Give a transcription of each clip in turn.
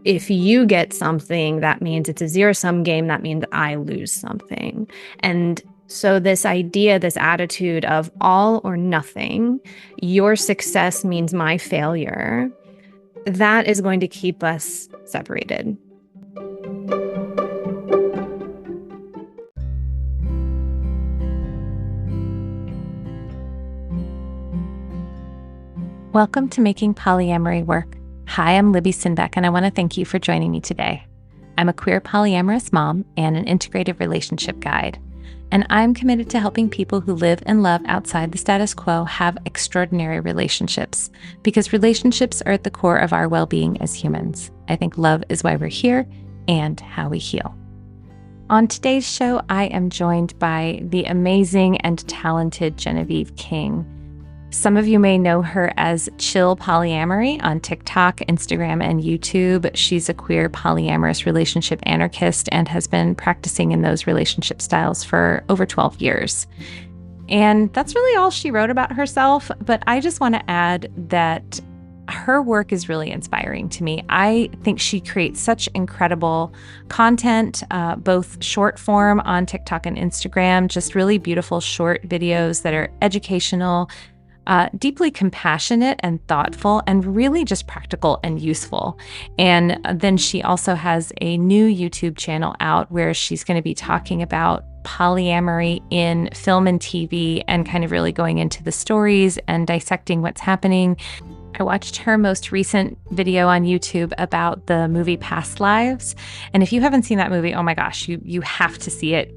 if you get something, that means it's a zero-sum game. That means I lose something. And so this idea, this attitude of all or nothing, your success means my failure, that is going to keep us separated. Welcome to Making Polyamory Work. Hi, I'm Libby Sinbeck, and I want to thank you for joining me today. I'm a queer polyamorous mom and an integrative relationship guide, and I'm committed to helping people who live and love outside the status quo have extraordinary relationships, because relationships are at the core of our well-being as humans. I think love is why we're here and how we heal. On today's show, I am joined by the amazing and talented Genevieve King. Some of you may know her as Chill Polyamory on TikTok, Instagram, and YouTube. She's a queer polyamorous relationship anarchist and has been practicing in those relationship styles for over 12 years. And that's really all she wrote about herself. But I just want to add that her work is really inspiring to me. I think she creates such incredible content, both short form on TikTok and Instagram, just really beautiful short videos that are educational, deeply compassionate and thoughtful, and really just practical and useful. And then she also has a new YouTube channel out where she's going to be talking about polyamory in film and TV and kind of really going into the stories and dissecting what's happening. I watched her most recent video on YouTube about the movie Past Lives. And if you haven't seen that movie, oh my gosh, you have to see it.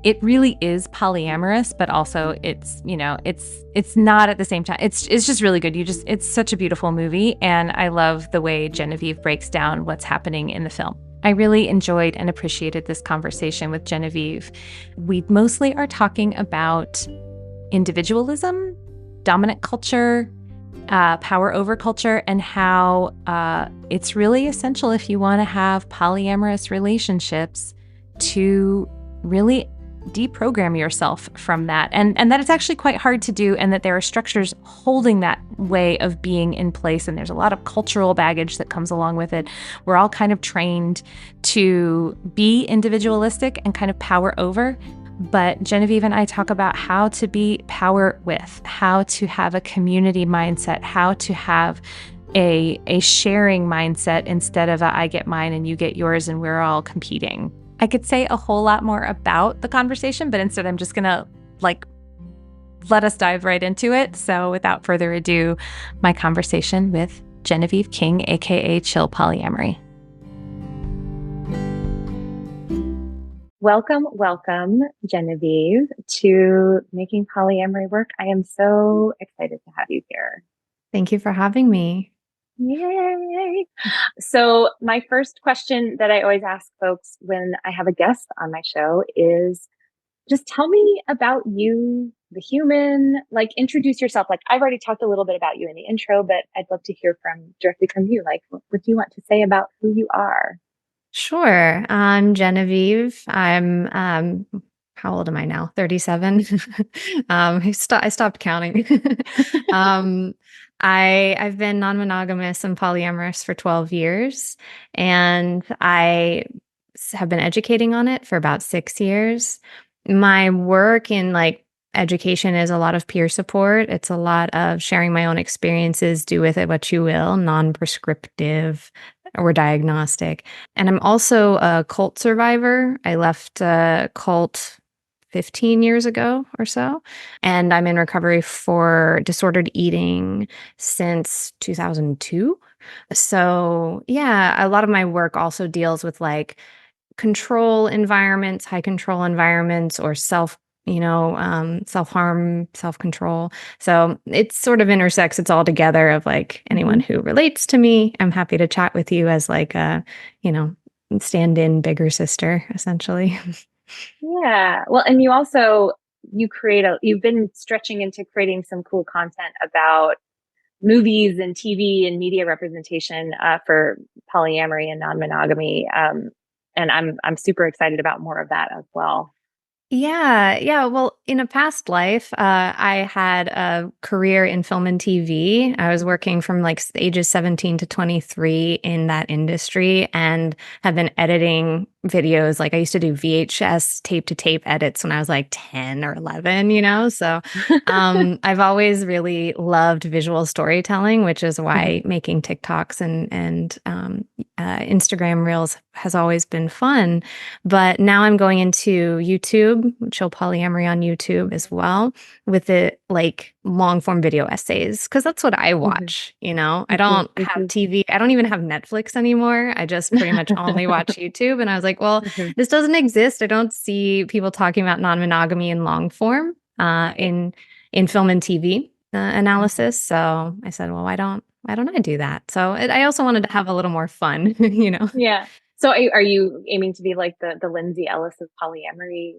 It really is polyamorous, but also it's not at the same time. It's just really good. It's such a beautiful movie. And I love the way Genevieve breaks down what's happening in the film. I really enjoyed and appreciated this conversation with Genevieve. We mostly are talking about individualism, dominant culture, power over culture, and how it's really essential if you want to have polyamorous relationships to really deprogram yourself from that, and that it's actually quite hard to do, and that there are structures holding that way of being in place, and there's a lot of cultural baggage that comes along with it. We're all kind of trained to be individualistic and kind of power over, but Genevieve and I talk about how to be power with, how to have a community mindset, how to have a sharing mindset instead of a I get mine and you get yours and we're all competing. I could say a whole lot more about the conversation, but instead I'm just gonna let us dive right into it. So without further ado, my conversation with Genevieve King, aka Chill Polyamory. Welcome, Genevieve, to Making Polyamory Work. I am so excited to have you here. Thank you for having me. Yay! So my first question that I always ask folks when I have a guest on my show is, just tell me about you, the human, introduce yourself. I've already talked a little bit about you in the intro, but I'd love to hear directly from you. What do you want to say about who you are? Sure. I'm Genevieve. I'm how old am I now? 37. I stopped counting. I've been non-monogamous and polyamorous for 12 years, and I have been educating on it for about 6 years. My work in education is a lot of peer support. It's a lot of sharing my own experiences, do with it what you will, non-prescriptive or diagnostic. And I'm also a cult survivor. I left a cult 15 years ago or so. And I'm in recovery for disordered eating since 2002. So yeah, a lot of my work also deals with control environments, high control environments, or self-harm, self-control. So it sort of intersects. It's all together of anyone who relates to me. I'm happy to chat with you as a, stand-in bigger sister, essentially. Yeah. Well, and you've been stretching into creating some cool content about movies and TV and media representation for polyamory and non-monogamy. And I'm super excited about more of that as well. Yeah, yeah. Well, in a past life, I had a career in film and TV. I was working from like ages 17 to 23 in that industry and have been editing videos. Like I used to do VHS tape to tape edits when I was like 10 or 11, you know? So I've always really loved visual storytelling, which is why making TikToks and Instagram reels has always been fun. But now I'm going into YouTube, show polyamory on YouTube as well, with the like long form video essays, because that's what I Mhm, watch. You know, I mhm, don't have mhm, TV. I don't even have Netflix anymore. I just pretty much only watch YouTube. And I was like, well, mhm. this doesn't exist. I don't see people talking about non-monogamy in long form Right. in film and TV Mhm. analysis. So I said, well, why don't I do that? So I also wanted to have a little more fun, you know. Yeah. So are you aiming to be like the Lindsay Ellis of polyamory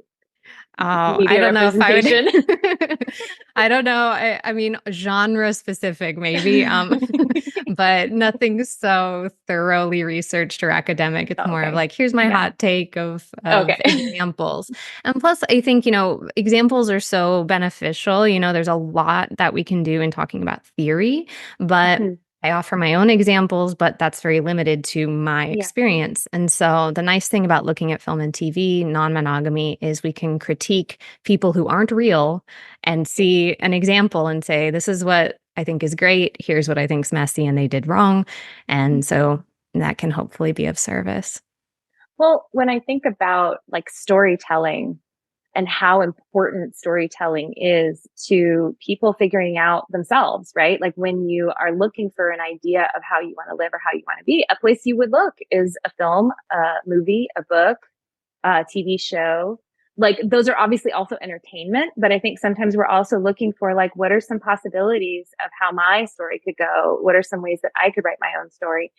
Oh, I media don't know if I representation? would. I don't know. I mean, genre specific, maybe. But nothing so thoroughly researched or academic. It's more of Okay. like, here's my Yeah. hot take of Okay. examples. And plus, I think, examples are so beneficial. There's a lot that we can do in talking about theory, but Mhm. I offer my own examples, but that's very limited to my Yeah. experience. And so the nice thing about looking at film and TV, non-monogamy, is we can critique people who aren't real and Right. see an example and say, this is what I think is great. Here's what I think's messy and they did wrong. Mhm. And so that can hopefully be of service. Well, when I think about like storytelling and how important storytelling is to people figuring out themselves, right? Like when you are looking for an idea of how you want to live or how you want to be, a place you would look is a film, a movie, a book, a TV show. Like those are obviously also entertainment, but I think sometimes we're also looking for like, what are some possibilities of how my story could go? What are some ways that I could write my own story?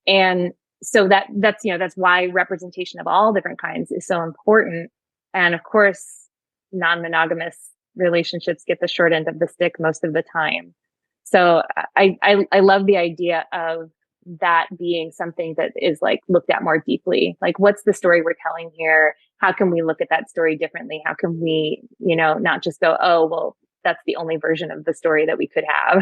And so that's why representation of all different kinds is so important. And of course, non-monogamous relationships get the short end of the stick most of the time. So I love the idea of that being something that is like looked at more deeply. Like, what's the story we're telling here? How can we look at that story differently? How can we, not just go, oh, well, that's the only version of the story that we could have.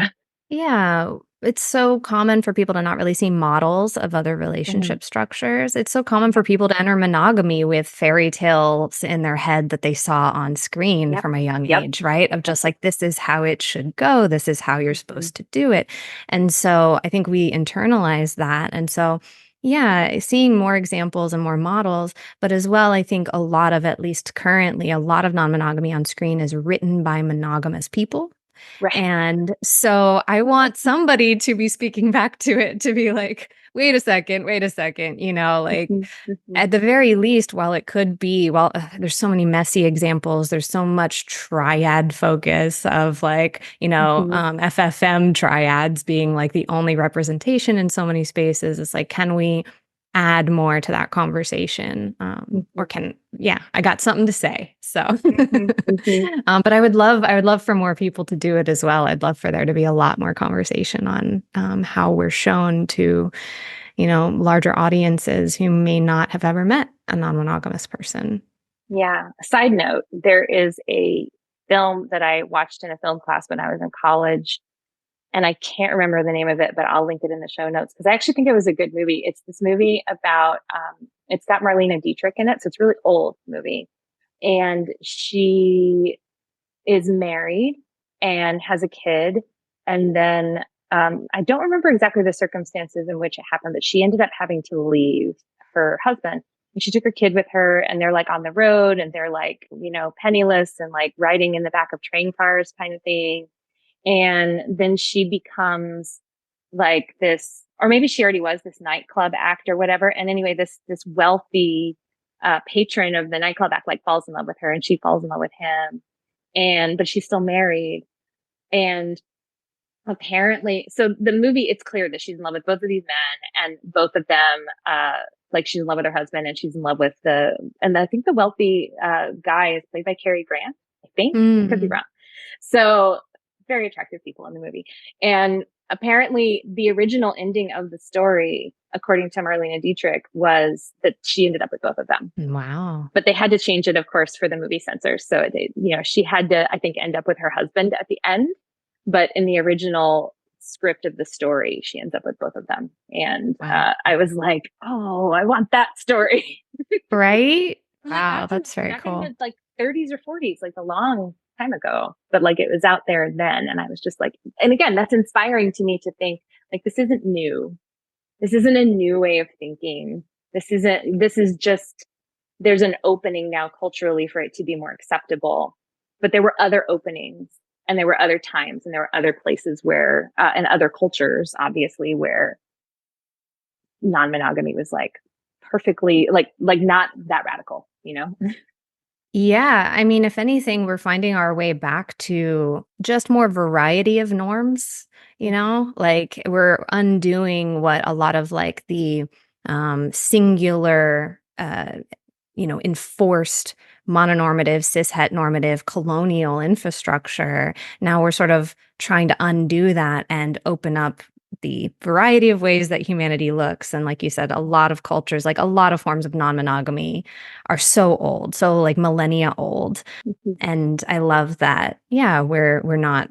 Yeah, it's so common for people to not really see models of other Mhm. relationship structures. It's so common for Yep. people to enter monogamy with fairy tales in their head that they saw on screen Yep. from a young Yep. age, right? Of Yep. just like, this is how it should go. This is how you're Mhm. supposed to do it. And so I think we internalize that. And so, yeah, seeing more examples and more models, but as well, I think a lot of, at least currently, a lot of non monogamy on screen is written by monogamous people. Right. And so I want somebody to be speaking back to it to be like, wait a second, like Mhm. Mhm. at the very least, while it could be, there's so many messy examples, there's so much triad focus of like, Mhm. FFM triads being like the only representation in so many spaces. It's like, can we add more to that conversation? Or Mhm. yeah, I got something to say. So, Mhm. Mhm. but I would love for more people to do it as well. I'd love for there to be a lot more conversation on how we're shown to, larger audiences who may not have ever met a non-monogamous person. Yeah. Side note, there is a film that I watched in a film class when I was in college, and I can't remember the name of it, but I'll link it in the show notes because I actually think it was a good movie. It's this movie about, it's got Marlene Dietrich in it. So it's a really old movie. And she is married and has a kid. And then I don't remember exactly the circumstances in which it happened, but she ended up having to leave her husband. And she took her kid with her, and they're like on the road, and they're like, penniless and like riding in the back of train cars kind of thing. And then she becomes like this, or maybe she already was this nightclub act or whatever. And anyway, this wealthy patron of the nightclub act like falls in love with her, and she falls in love with him. And but she's still married. And apparently, so the movie, it's clear that she's in love with both of these men, and both of them, like she's in love with her husband, and she's in love with and I think the wealthy guy is played by Cary Grant. I think I could be Mm. wrong. So very attractive people in the movie. And apparently the original ending of the story according to Marlene Dietrich, was that she ended up with both of them. Wow. But they had to change it, of course, for the movie censors. So she had to, I think, end up with her husband at the end. But in the original script of the story, she ends up with both of them. And Wow. I was like, oh, I want that story. Right? Like, Wow, that's very back in cool. the like 30s or 40s, like a long time ago. But like it was out there then. And I was just like, and again, that's inspiring to me to think like, this isn't new. This isn't a new way of thinking. This is just, there's an opening now culturally for it to be more acceptable. But there were other openings, and there were other times, and there were other places where, and other cultures, obviously, where non-monogamy was like perfectly, like not that radical, you know? Yeah, I mean, if anything, we're finding our way back to just more variety of norms, like we're undoing what a lot of like the singular enforced mononormative, cis-het normative colonial infrastructure. Now we're sort of trying to undo that and open up the variety of ways that humanity looks. And like you said, a lot of cultures, like a lot of forms of non-monogamy are so old, so like millennia old. And I love that, yeah, we're not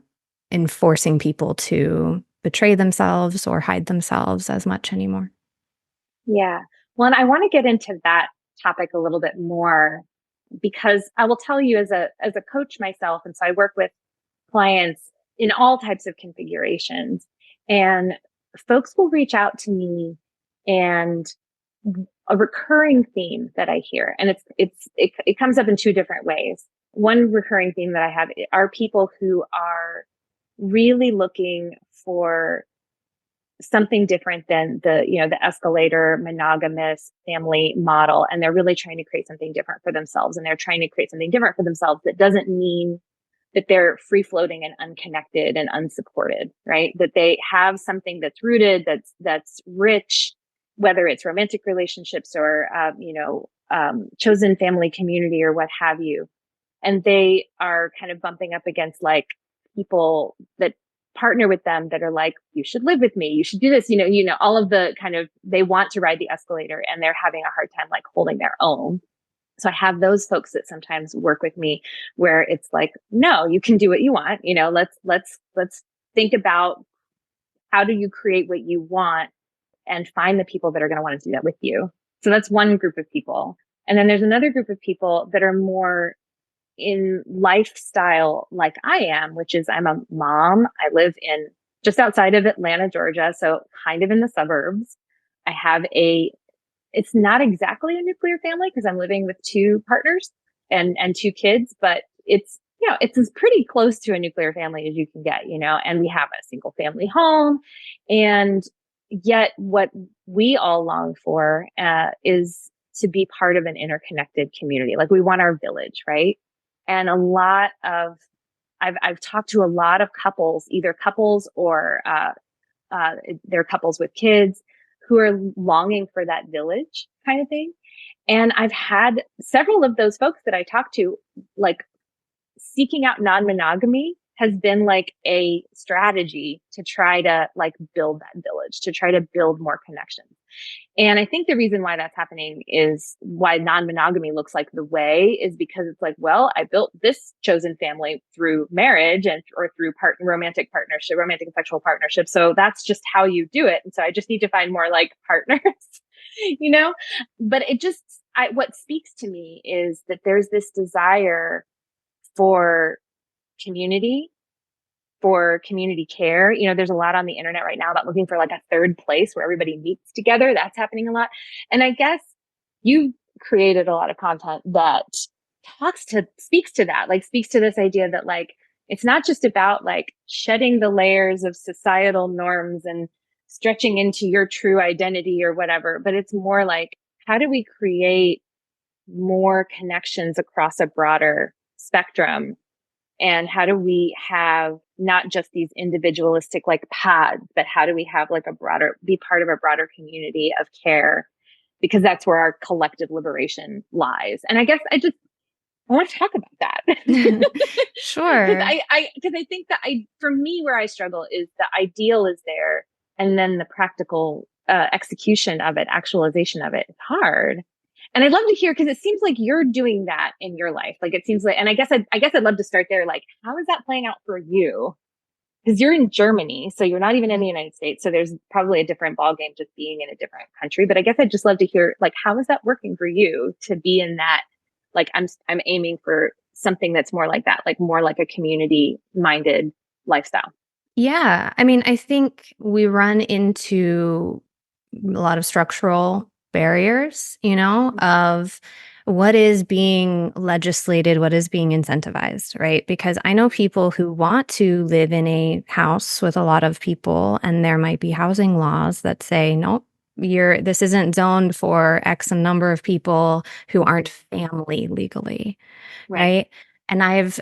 enforcing people to betray themselves or hide themselves as much anymore. Yeah. Well, and I want to get into that topic a little bit more, because I will tell you, as a coach myself, and so I work with clients in all types of configurations, and folks will reach out to me, and a recurring theme that I hear, and it comes up in two different ways. One recurring theme that I have are people who are really looking for something different than the escalator monogamous family model, and they're really trying to create something different for themselves, and they're trying to create something different for themselves that doesn't mean that they're free floating and unconnected and unsupported, right? That they have something that's rooted, that's rich, whether it's romantic relationships or chosen family community or what have you. And they are kind of bumping up against like people that partner with them that are like, you should live with me, you should do this, all of the kind of, they want to ride the escalator, and they're having a hard time like holding their own. So I have those folks that sometimes work with me where it's like, no, you can do what you want. Let's think about, how do you create what you want, and find the people that are going to want to do that with you. So that's one group of people. And then there's another group of people that are more in lifestyle like I am, which is I'm a mom. I live in just outside of Atlanta, Georgia. So kind of in the suburbs. I have it's not exactly a nuclear family because I'm living with two partners and two kids, but it's as pretty close to a nuclear family as you can get, and we have a single family home. And yet what we all long for is to be part of an interconnected community. Like we want our village, right? And I've talked to a lot of couples, either couples or they're couples with kids, who are longing for that village kind of thing. And I've had several of those folks that I talk to, like seeking out non-monogamy has been like a strategy to try to like build that village, to try to build more connections. And I think the reason why that's happening is why non-monogamy looks like the way is because it's like, well, I built this chosen family through marriage or through romantic partnership, romantic and sexual partnership. So that's just how you do it. And so I just need to find more like partners, but what speaks to me is that there's this desire for community, for community care. There's a lot on the internet right now about looking for like a third place where everybody meets together. That's happening a lot. And I guess you created a lot of content that speaks to that, like speaks to this idea that like, it's not just about like shedding the layers of societal norms and stretching into your true identity or whatever, but it's more like, how do we create more connections across a broader spectrum? And how do we have not just these individualistic like paths, but how do we have like be part of a broader community of care? Because that's where our collective liberation lies. And I guess I want to talk about that. Sure. Because I think that for me, where I struggle is the ideal is there. And then the practical execution of it, actualization of it, it's hard. And I'd love to hear, because it seems like you're doing that in your life. Like it seems like, and I guess I'd love to start there. Like, how is that playing out for you? Because you're in Germany, so you're not even in the United States. So there's probably a different ballgame just being in a different country. But I guess I'd just love to hear, like, how is that working for you to be in that? Like, I'm aiming for something that's more like that, like more like a community minded lifestyle. Yeah. I mean, I think we run into a lot of structural barriers, of what is being legislated, what is being incentivized, right? Because I know people who want to live in a house with a lot of people, and there might be housing laws that say, nope, this isn't zoned for X number of people who aren't family legally, Right. right? And I've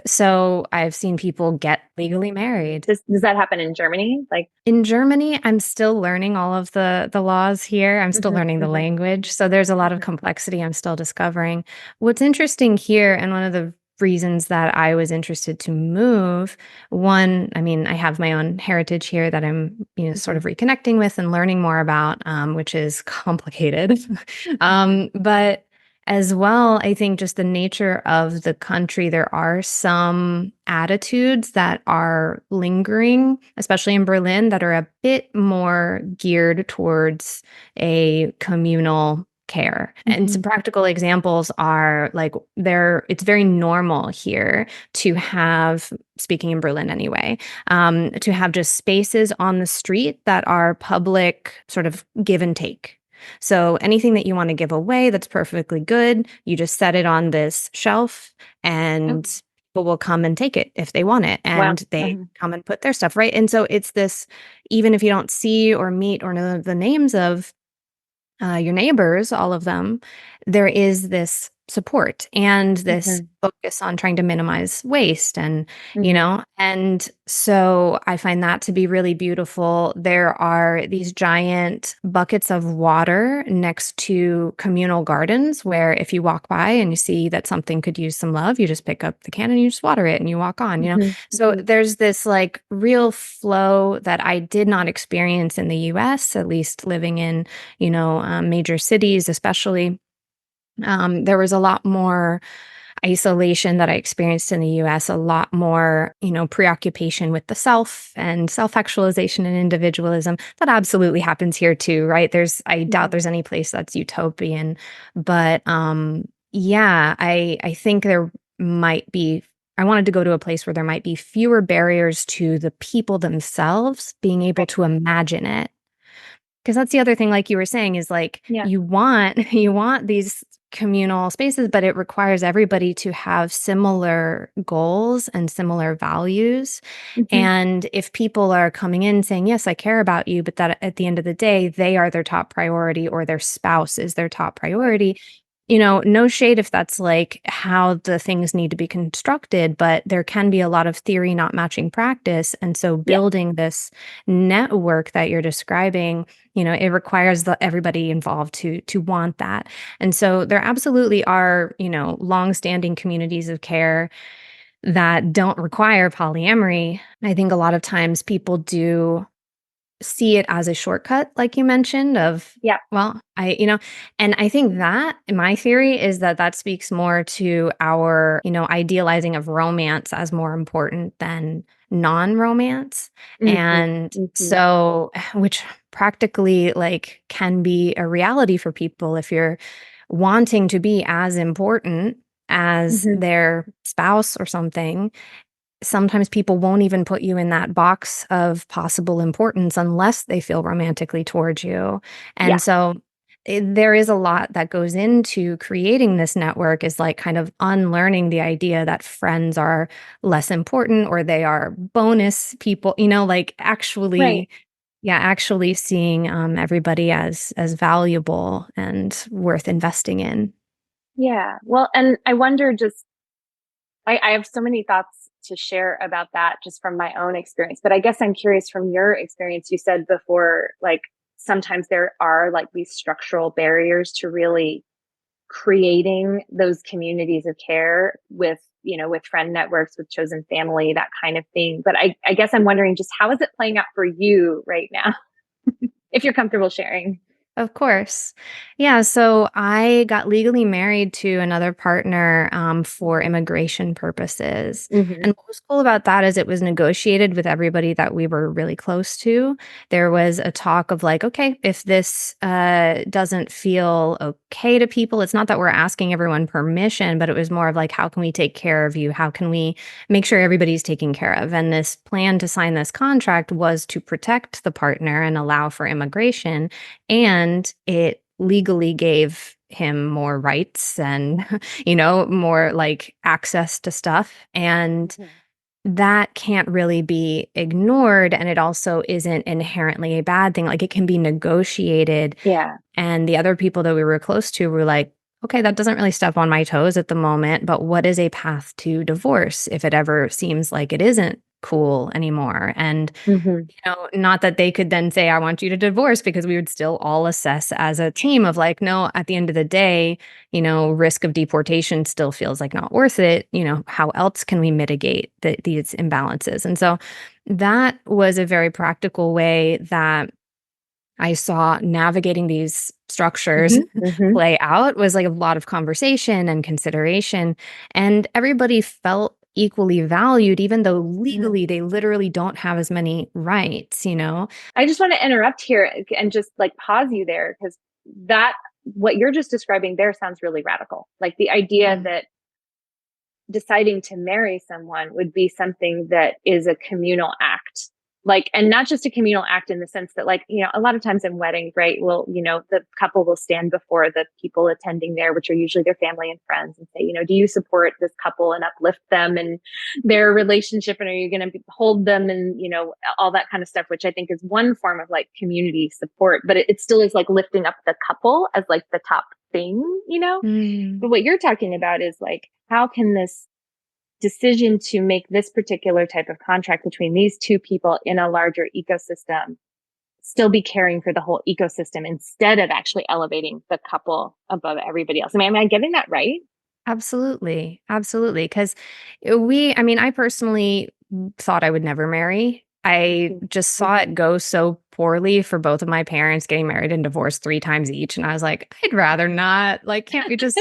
seen people get legally married. Does that happen in Germany? Like, In Germany, I'm still learning all of the laws here. I'm still learning the language. So there's a lot of complexity I'm still discovering. What's interesting here, and one of the reasons that I was interested to move, one, I mean, I have my own heritage here that I'm, sort of reconnecting with and learning more about, which is complicated. But as well, I think just the nature of the country, there are some attitudes that are lingering, especially in Berlin, that are a bit more geared towards a communal care. And some practical examples are like it's very normal here to have, speaking in Berlin anyway, to have just spaces on the street that are public sort of give and take. So anything that you want to give away that's perfectly good, you just set it on this shelf and people will come and take it if they want it. wow. And they come and put their stuff, right? And so it's this, even if you don't see or meet or know the names of your neighbors, all of them, there is this support and this focus on trying to minimize waste and so I find that to be really beautiful. There are these giant buckets of water next to communal gardens where if you walk by and you see that something could use some love, you just pick up the can and you just water it and you walk on. So there's this like real flow that I did not experience in the US, at least living in major cities, especially. There was a lot more isolation that I experienced in the US, a lot more, preoccupation with the self and self-actualization and individualism. That absolutely happens here too, right? I doubt there's any place that's utopian. But yeah, I think there might be. I wanted to go to a place where there might be fewer barriers to the people themselves being able to imagine it. Because that's the other thing, like you were saying, is like Yeah. you want these communal spaces, but it requires everybody to have similar goals and similar values. And if people are coming in saying, yes, I care about you, but that at the end of the day, they are their top priority or their spouse is their top priority, no shade if that's like how the things need to be constructed, but there can be a lot of theory not matching practice. And so building this network that you're describing, it requires everybody involved to want that. And so there absolutely are, longstanding communities of care that don't require polyamory. I think a lot of times people do see it as a shortcut, like you mentioned, of, well, and I think that my theory is that speaks more to our, idealizing of romance as more important than non-romance. And so, which practically like can be a reality for people if you're wanting to be as important as their spouse or something. Sometimes people won't even put you in that box of possible importance unless they feel romantically towards you. And so there is a lot that goes into creating this network, is like kind of unlearning the idea that friends are less important or they are bonus people, like actually, actually seeing everybody as valuable and worth investing in. Yeah. Well, and I wonder just, I have so many thoughts to share about that just from my own experience. But I guess I'm curious from your experience. You said before, like sometimes there are like these structural barriers to really creating those communities of care with, with friend networks, with chosen family, that kind of thing. But I guess I'm wondering just how is it playing out for you right now? if you're comfortable sharing. Of course. Yeah, so I got legally married to another partner, for immigration purposes, Mhm. and what was cool about that is it was negotiated with everybody that we were really close to. There was a talk of like, "Okay, if this, doesn't feel okay to people," it's not that we're asking everyone permission, but it was more of like, "How can we take care of you? How can we make sure everybody's taken care of?" And this plan to sign this contract was to protect the partner and allow for immigration, and it legally gave him more rights and, more like access to stuff. And Mhm. that can't really be ignored. And it also isn't inherently a bad thing. Like it can be negotiated. Yeah. And the other people that we were close to were like, okay, that doesn't really step on my toes at the moment, but what is a path to divorce if it ever seems like it isn't cool anymore? And Mhm. not that they could then say, I want you to divorce, because we would still all assess as a team of like, no, at the end of the day, risk of deportation still feels like not worth it. How else can we mitigate these imbalances? And so that was a very practical way that I saw navigating these structures Mhm. Mhm. play out, was like a lot of conversation and consideration, and everybody felt equally valued, even though Mhm. legally they literally don't have as many rights. I just want to interrupt here and just like pause you there because that what you're just describing there sounds really radical. Like the idea Mhm. that deciding to marry someone would be something that is a communal act. Like, and not just a communal act in the sense that, like, a lot of times in weddings, right? Well, the couple will stand before the people attending there, which are usually their family and friends, and say, do you support this couple and uplift them and their relationship? And are you going to hold them and, all that kind of stuff, which I think is one form of like community support, but it still is like lifting up the couple as like the top thing. Mm. But what you're talking about is like, how can this decision to make this particular type of contract between these two people in a larger ecosystem still be caring for the whole ecosystem instead of actually elevating the couple above everybody else? Am I getting that right? Absolutely, absolutely. Because I personally thought I would never marry. I Mhm. just saw Mhm. it go so poorly for both of my parents getting married and divorced 3 times each, and I was like, "I'd rather not, like, can't we just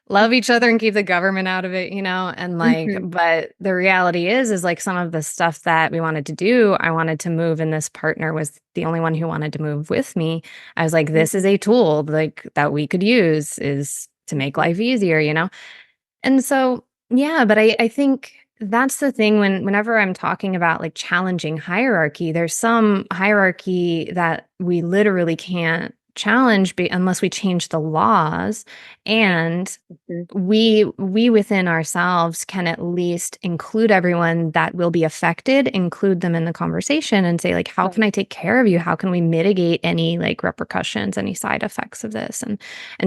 love each other and keep the government out of it?" And, like, Mhm. but the reality is, like, some of the stuff that we wanted to do, I wanted to move, and this partner was the only one who wanted to move with me. I was like, "This is Mhm. a tool, like, that we could use is to make Mhm. life easier?" And so, yeah, but I think that's the thing whenever I'm talking about like challenging hierarchy, there's some hierarchy that we literally can't challenge unless we change the laws. Right. And Mhm. we within ourselves can at least include everyone that will be affected, include them in the conversation and say like, how can Right. I take care of you? How can we mitigate any like repercussions, any side effects of this? And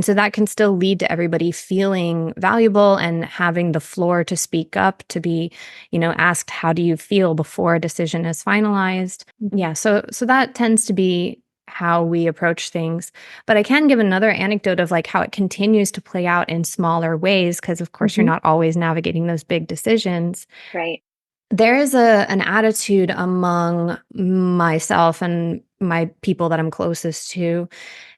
so that can still lead to everybody feeling valuable and having the floor to speak up, to be, asked, how do you feel before a decision is finalized? Mhm. Yeah, so that tends to be how we approach things. But I can give another anecdote of like how it continues to play out in smaller ways, because of course you're Mhm. not always navigating those big decisions. Right. There is an attitude among myself and my people that I'm closest to,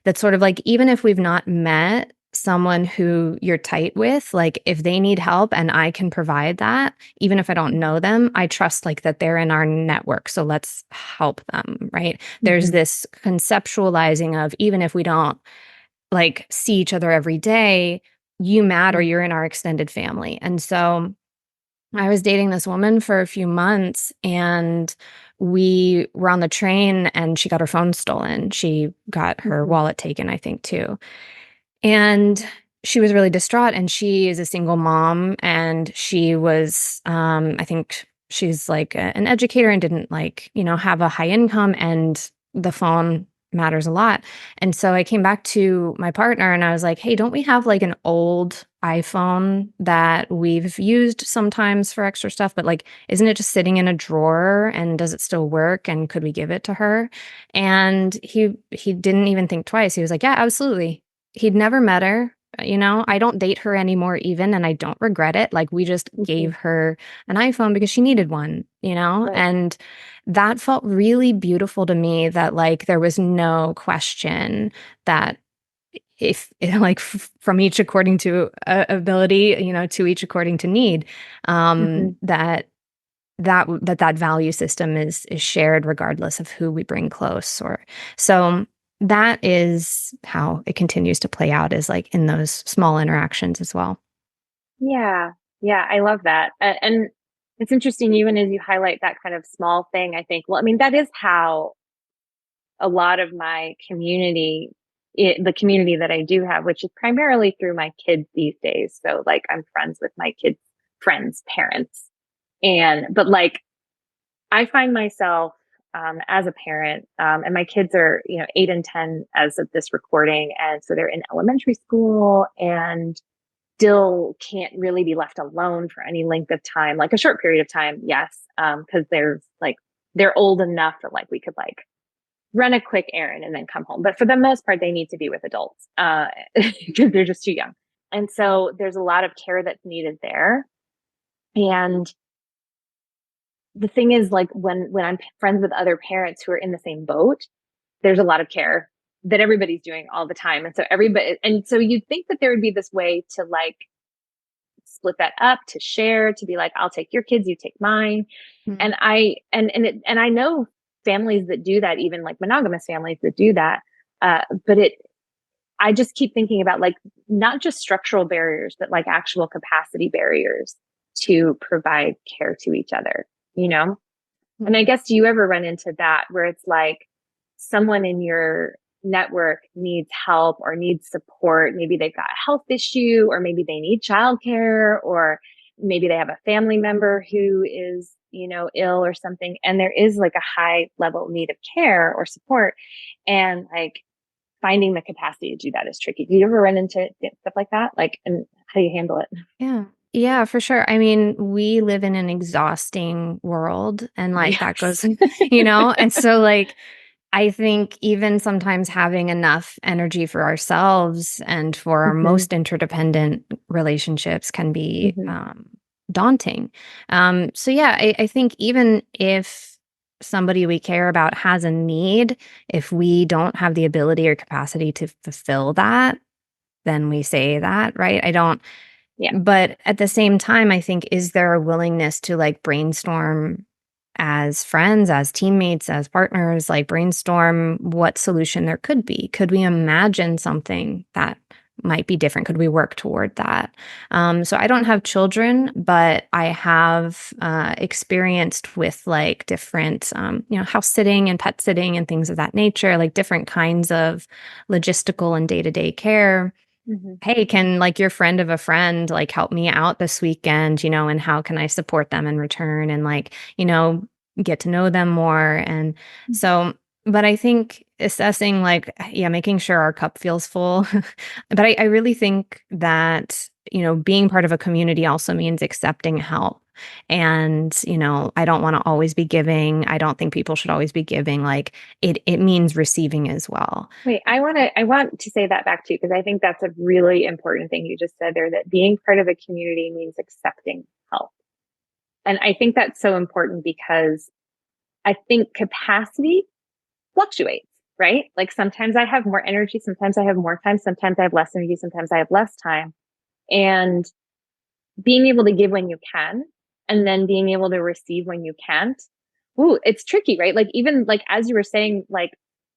that's sort of like, even if we've not met someone who you're tight with, like if they need help and I can provide that, even if I don't Mhm. know them, I trust like that they're in our network. So let's help them, right? There's Mhm. this conceptualizing of, even if we don't like see each other every day, you matter, Mhm. you're in our extended family. And so I was dating this woman for a few months, and we were on the train and she got her phone stolen. She got her Mhm. wallet taken, I think, too. And she was really distraught, and she is a single mom, and she was, I think she's like an educator and didn't like, have a high income, and the phone matters a lot. And so I came back to my partner and I was like, "Hey, don't we have like an old iPhone that we've used sometimes for extra stuff, but like isn't it just sitting in a drawer, and does it still work, and could we give it to her?" And he didn't even think twice. He was like, "Yeah, absolutely." He'd never met her. I don't date her anymore even, and I don't regret it. Like, we just Mhm. gave her an iPhone because she needed one, Right. and that felt really beautiful to me, that like there was no question that if like from each according to ability, to each according to need, Mhm. that value system is shared regardless of who we bring close. Or so that is how it continues to play out, is like in those small interactions as well. Yeah. Yeah, I love that. And it's interesting, even as you highlight that kind of small thing, I think, well, I mean, that is how a lot of my community, the community that I do have, which is primarily through my kids these days. So like I'm friends with my kids' friends' parents. But like I find myself as a parent, and my kids are, 8 and 10 as of this recording. And so they're in elementary school and still can't really be left alone for any length of time, like a short period of time. Yes. Cause they're old enough that like we could like run a quick errand and then come home. But for the most part, they need to be with adults, because they're just too young. And so there's a lot of care that's needed there. And the thing is, like when I'm friends with other parents who are in the same boat, there's a lot of care that everybody's doing all the time. And so you'd think that there would be this way to like split that up, to share, to be like, I'll take your kids, you take mine. Mm. And I know families that do that, even like monogamous families that do that. But I just keep thinking about like not just structural barriers, but like actual capacity barriers to provide care to each other, you know? And I Mhm. guess, do you ever run into that where it's like someone in your network needs help or needs support? Maybe they've got a health issue, or maybe they need childcare, or maybe they have a family member who is, ill or something. And there is like a high level need of care or support. And like finding the capacity to do that is tricky. Do you ever run into stuff like that? Like, and how do you handle it? Yeah. Yeah, for sure. I mean, we live in an exhausting world, and like that Yes. goes, and so like I think even sometimes having enough energy for ourselves and for our Hmm. most interdependent relationships can be Hmm. daunting. So, yeah, I think even if somebody we care about has a need, if we don't have the ability or capacity to fulfill that, then we say that, right? I don't, Yeah. but at the same time, I think, is there a willingness to like brainstorm as friends, as teammates, as partners, like brainstorm what solution there could be? Could we imagine something that might be different? Could we work toward that? So I don't have children, but I have experienced with like different, house sitting and pet sitting and things of that nature, like different kinds of logistical and day to day care. Hmm. Hey, can like your friend of a friend like help me out this weekend, and how can I support them in return, and like, get to know them more. And so, but I think assessing like, yeah, making sure our cup feels full. But I really think that, being part of a community also means accepting help. And, I don't want to always be giving. I don't think people should always be giving. Like it means receiving as well. Wait, I want to say that back to you, because I think that's a really important thing you just said there, that being part of a community means accepting help. And I think that's so important because I think capacity fluctuates, right? Like sometimes I have more energy, sometimes I have more time, sometimes I have less energy, sometimes I have less time. And being able to give when you can, and then being able to receive when you can't. Ooh, it's tricky, right? Like even like as you were saying, like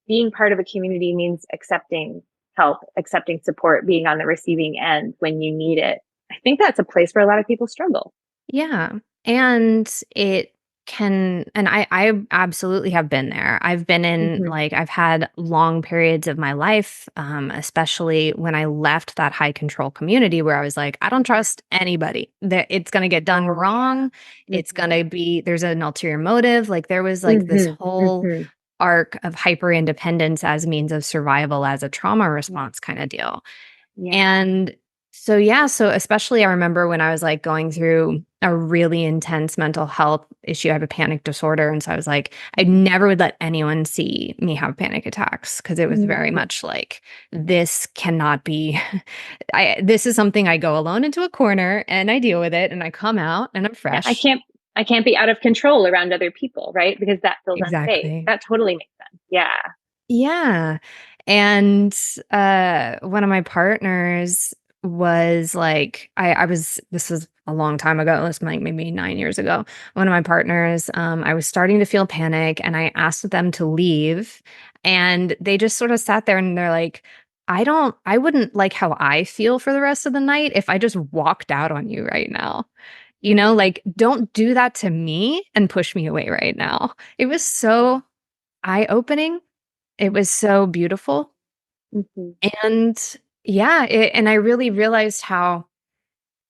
being part of a community means accepting help, accepting support, being on the receiving end when you need it. I think that's a place where a lot of people struggle. Yeah. And it can, and I absolutely have been there. I've been in Hmm. like, I've had long periods of my life, especially when I left that high control community where I was like, I don't trust anybody. That it's going to get done Oh wrong. yeah. It's going to be, there's an ulterior motive. Like there was like this Hmm. whole Hmm. arc of hyper independence as means of survival, as a trauma response kind of deal. Yeah. And So yeah, so especially I remember when I was like going through a really intense mental health issue. I have a panic disorder. And so I was like, I never would let anyone see me have panic attacks because it was very Mm. much like, this cannot be, this is something I go alone into a corner and I deal with it and I come out and I'm Yeah, fresh. I can't be out of control around other people, right? Because that feels unsafe. Exactly. That totally makes sense. Yeah. Yeah. And one of my partners was like, I was, this was a long time ago, it was like maybe 9 years ago. One of my partners, I was starting to feel panic and I asked them to leave. And they just sort of sat there and they're like, I wouldn't like how I feel for the rest of the night if I just walked out on you right now. You know, like, don't do that to me and push me away right now. It was so eye-opening, it was so beautiful, Hmm. and yeah, and I really realized how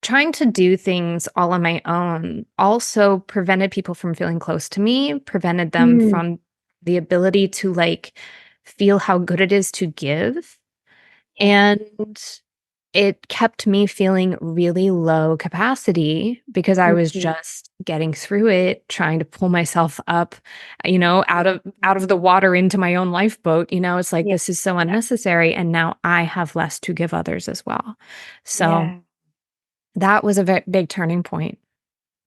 trying to do things all on my own also prevented people from feeling close to me, prevented them Mm. from the ability to, like, feel how good it is to give, Yeah. and it kept me feeling really low capacity because I was Hmm. just getting through it, trying to pull myself up, out of the water into my own lifeboat. It's like Yeah. this is so Yeah. unnecessary, and now I have less to give others as well. So Yeah. that was a very big turning point.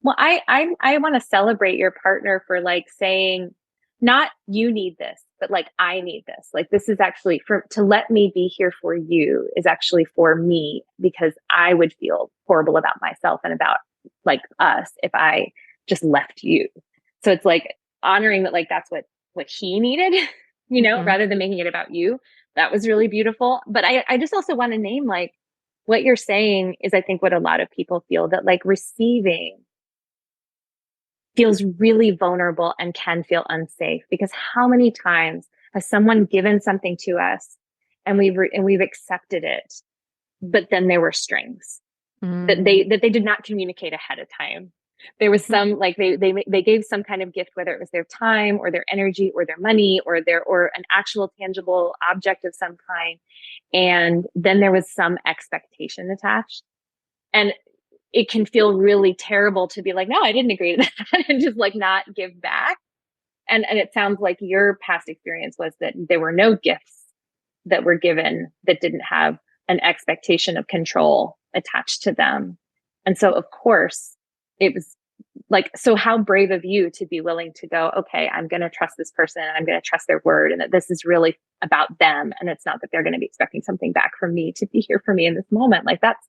Well, I want to celebrate your partner for like saying, not you need this, but like I need this. Like this is actually for to let me be here for you is actually for me because I would feel horrible about myself and about like us if I just left you. So it's like honoring that like that's what he needed, Mhm. rather than making it about you. That was really beautiful. But I just also want to name like what you're saying is I think what a lot of people feel that like receiving feels really vulnerable and can feel unsafe because how many times has someone given something to us and we've accepted it, but then there were strings that Mm. they did not communicate ahead of time. There was some like they gave some kind of gift, whether it was their time or their energy or their money or an actual tangible object of some kind, and then there was some expectation attached. And it can feel really terrible to be like, no, I didn't agree to that and just like not give back. And it sounds like your past experience was that there were no gifts that were given that didn't have an expectation of control attached to them. And so of course it was like, so how brave of you to be willing to go, okay, I'm going to trust this person and I'm going to trust their word and that this is really about them. And it's not that they're going to be expecting something back from me to be here for me in this moment. Like that's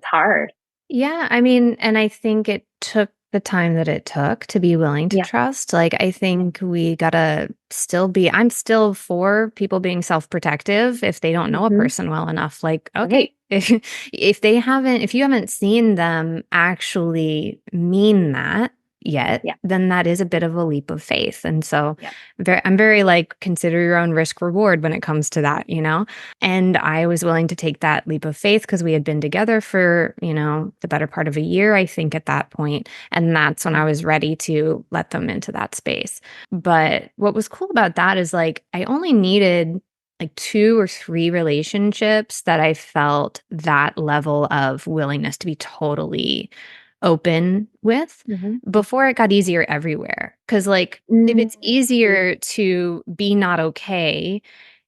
hard. Yeah, I mean, and I think it took the time that it took to be willing to Yeah. trust. Like, I Yeah. think we gotta still be, I'm still for people being self-protective if they don't know a Mm-hmm. person well enough. Like, okay, Right. if you haven't seen them actually mean that yet, Yeah. then that is a bit of a leap of faith. And so Yeah. I'm very like, consider your own risk reward when it comes to that. And I was willing to take that leap of faith because we had been together for, the better part of a year, I think, at that point. And that's when I was ready to let them into that space. But what was cool about that is like, I only needed like two or three relationships that I felt that level of willingness to be totally open with Mm-hmm. before it got easier everywhere. Cause like, if Mm. it's easier to be not okay,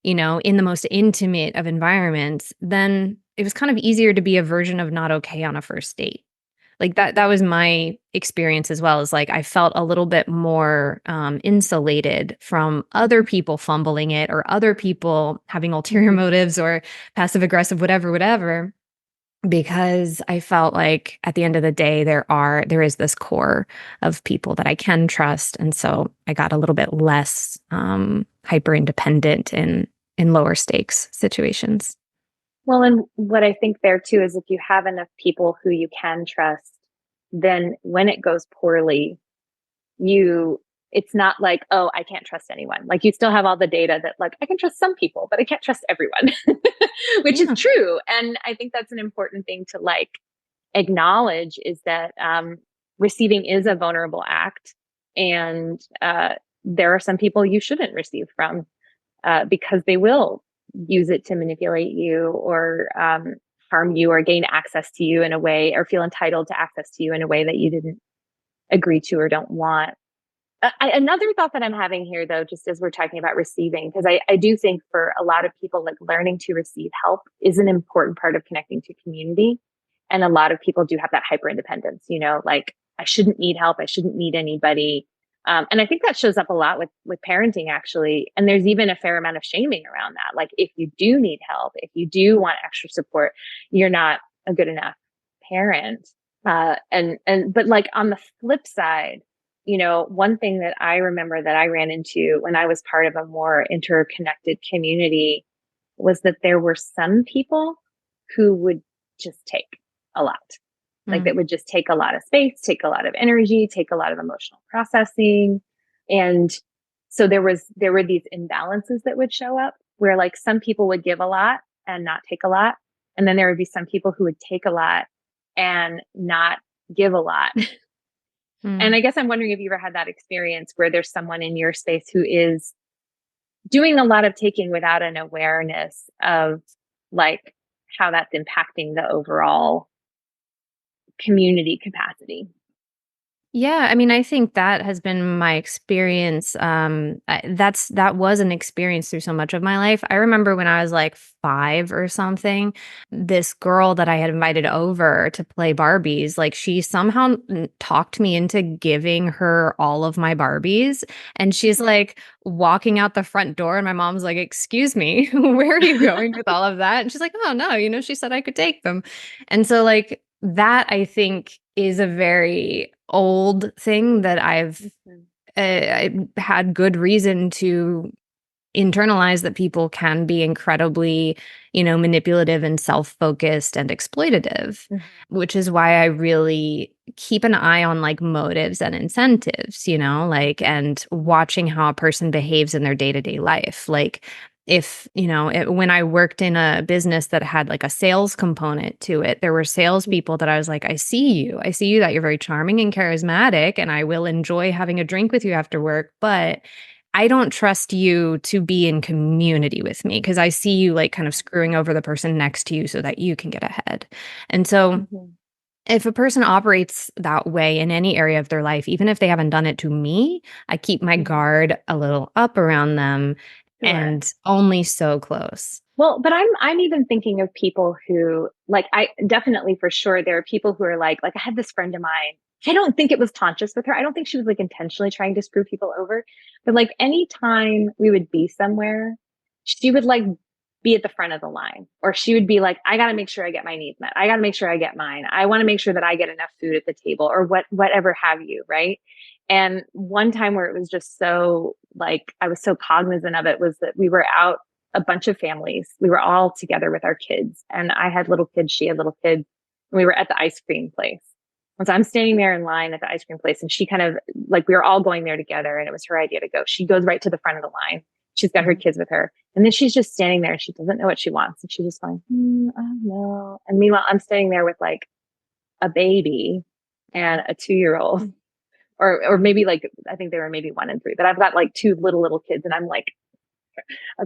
in the most intimate of environments, then it was kind of easier to be a version of not okay on a first date. Like that was my experience as well, is like I felt a little bit more insulated from other people fumbling it or other people having ulterior Mhm. motives or passive aggressive, whatever, because I felt like at the end of the day there is this core of people that I can trust, and so I got a little bit less hyper independent in lower stakes situations. Well, and what I think there too is if you have enough people who you can trust, then when it goes poorly, you it's not like, oh, I can't trust anyone. Like you still have all the data that like I can trust some people, but I can't trust everyone, which is Yeah. true. And I think that's an important thing to like acknowledge is that receiving is a vulnerable act, and there are some people you shouldn't receive from because they will use it to manipulate you or harm you or gain access to you in a way, or feel entitled to access to you in a way that you didn't agree to or don't want. Another thought that I'm having here, though, just as we're talking about receiving, because I do think for a lot of people, like learning to receive help is an important part of connecting to community. And a lot of people do have that hyper independence, like I shouldn't need help. I shouldn't need anybody. And I think that shows up a lot with parenting, actually. And there's even a fair amount of shaming around that. Like if you do need help, if you do want extra support, you're not a good enough parent. But like on the flip side, one thing that I remember that I ran into when I was part of a more interconnected community was that there were some people who would just take a lot, like that would just take a lot of space, take a lot of energy, take a lot of emotional processing. And so there were these imbalances that would show up where like some people would give a lot and not take a lot. And then there would be some people who would take a lot and not give a lot. And I guess I'm wondering if you ever had that experience where there's someone in your space who is doing a lot of taking without an awareness of like how that's impacting the overall community capacity. Yeah, I mean, I think that has been my experience. That was an experience through so much of my life. I remember when I was like 5 or something, this girl that I had invited over to play Barbies, like she somehow talked me into giving her all of my Barbies. And she's like walking out the front door, and my mom's like, "Excuse me, where are you going with all of that?" And she's like, "Oh no, she said I could take them." And so like that, I think, is a very old thing that I had good reason to internalize, that people can be incredibly, manipulative and self-focused and exploitative, which is why I really keep an eye on like motives and incentives, like, and watching how a person behaves in their day-to-day life. Like if, when I worked in a business that had like a sales component to it, there were salespeople that I was like, I see you that you're very charming and charismatic, and I will enjoy having a drink with you after work, but I don't trust you to be in community with me because I see you like kind of screwing over the person next to you so that you can get ahead. And so if a person operates that way in any area of their life, even if they haven't done it to me, I keep my guard a little up around them. Sure. And only so close. Well, but I'm even thinking of people who like, I definitely for sure there are people who are like I had this friend of mine. I don't think it was conscious with her. I don't think she was like intentionally trying to screw people over, but like anytime we would be somewhere, she would like be at the front of the line, or she would be like, I got to make sure I get my needs met. I got to make sure I get mine. I want to make sure that I get enough food at the table, or whatever have you. Right. And one time where it was just so like, I was so cognizant of it, was that we were out, a bunch of families. We were all together with our kids, and I had little kids, she had little kids, and we were at the ice cream place. And so I'm standing there in line at the ice cream place, and she kind of like, we were all going there together, and it was her idea to go. She goes right to the front of the line. She's got her kids with her. And then she's just standing there and she doesn't know what she wants. And she's just going, I don't know. And meanwhile, I'm standing there with like a baby and a 2-year-old. Or maybe like, I think they were maybe 1 and 3, but I've got like 2 little kids, and I was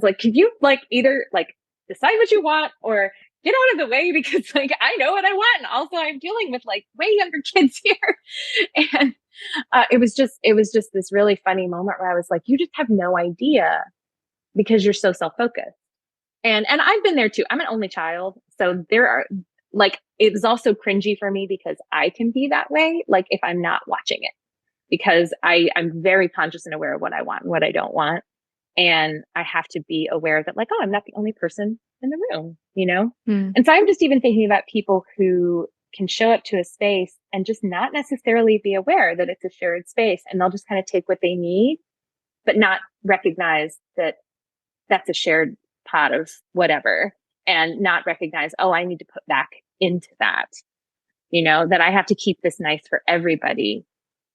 like, could you like either like decide what you want or get out of the way, because like, I know what I want. And also I'm dealing with like way younger kids here. And it was just this really funny moment where I was like, you just have no idea because you're so self-focused. And I've been there too. I'm an only child. So there are like, it was also cringy for me because I can be that way. Like if I'm not watching it, because I'm very conscious and aware of what I want and what I don't want. And I have to be aware that like, oh, I'm not the only person in the room, And so I'm just even thinking about people who can show up to a space and just not necessarily be aware that it's a shared space, and they'll just kind of take what they need, but not recognize that that's a shared pot of whatever, and not recognize, oh, I need to put back into that, that I have to keep this nice for everybody,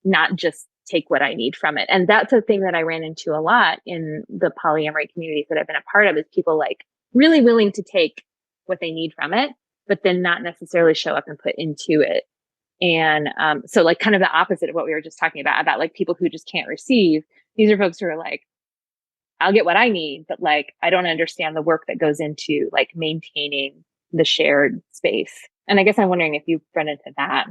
not just take what I need from it. And that's a thing that I ran into a lot in the polyamory communities that I've been a part of, is people like really willing to take what they need from it, but then not necessarily show up and put into it. And so like kind of the opposite of what we were just talking about like people who just can't receive. These are folks who are like, I'll get what I need, but like, I don't understand the work that goes into like maintaining the shared space. And I guess I'm wondering if you've run into that.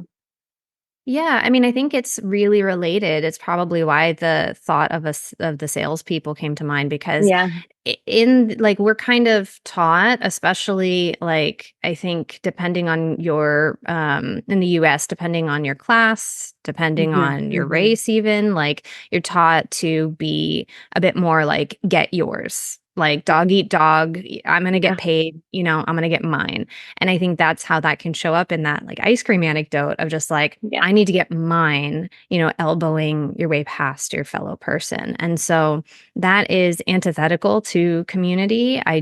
Yeah, I mean, I think it's really related. It's probably why the thought of the salespeople came to mind because Yeah. in like we're kind of taught, especially like I think depending on your in the US, depending on your class, depending Hmm. on your Hmm. race, even like you're taught to be a bit more like get yours. Like dog eat dog. I'm gonna get Yeah. paid, I'm gonna get mine. And I think that's how that can show up in that like ice cream anecdote of just like, Yeah. I need to get mine, elbowing your way past your fellow person. And so that is antithetical to community. I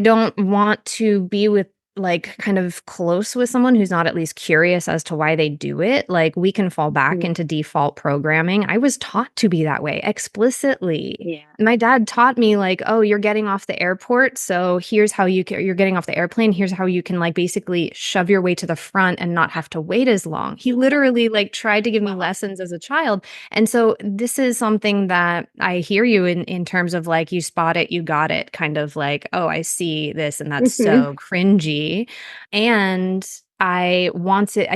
don't want to be with like kind of close with someone who's not at least curious as to why they do it. Like we can fall back Mhm. into default programming. I was taught to be that way explicitly. Yeah. My dad taught me like, "Oh, you're getting off the airport, so here's how you're getting off the airplane. Here's how you can like basically shove your way to the front and not have to wait as long." He literally like tried to give me lessons as a child. And so this is something that I hear you in terms of like you spot it, you got it, kind of like, oh, I see this and that's Hmm. so cringy. And I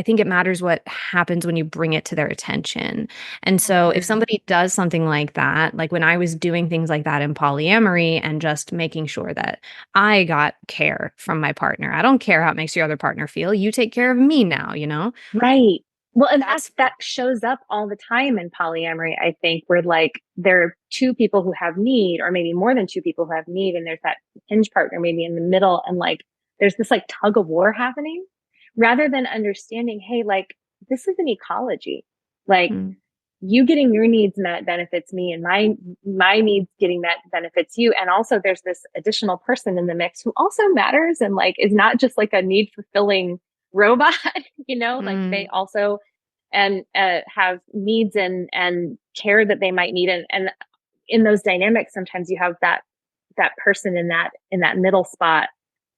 think it matters what happens when you bring it to their attention. And so if Hmm. somebody does something like that, like when I was doing things like that in polyamory and just making sure that I got care from my partner. I don't care how it makes your other partner feel. You take care of me now, you know? Right. Well, and That's that shows up all the time in polyamory, I think, where like there are two people who have need, or maybe more than two people who have need, and there's that hinge partner maybe in the middle, and like there's this like tug of war happening rather than understanding, hey, like this is an ecology. Like mm, you getting your needs met benefits me, and my needs getting met benefits you. And also there's this additional person in the mix who also matters and like is not just like a need fulfilling robot. Like they mm, also and have needs and care that they might need. And in those dynamics sometimes you have that person in that middle spot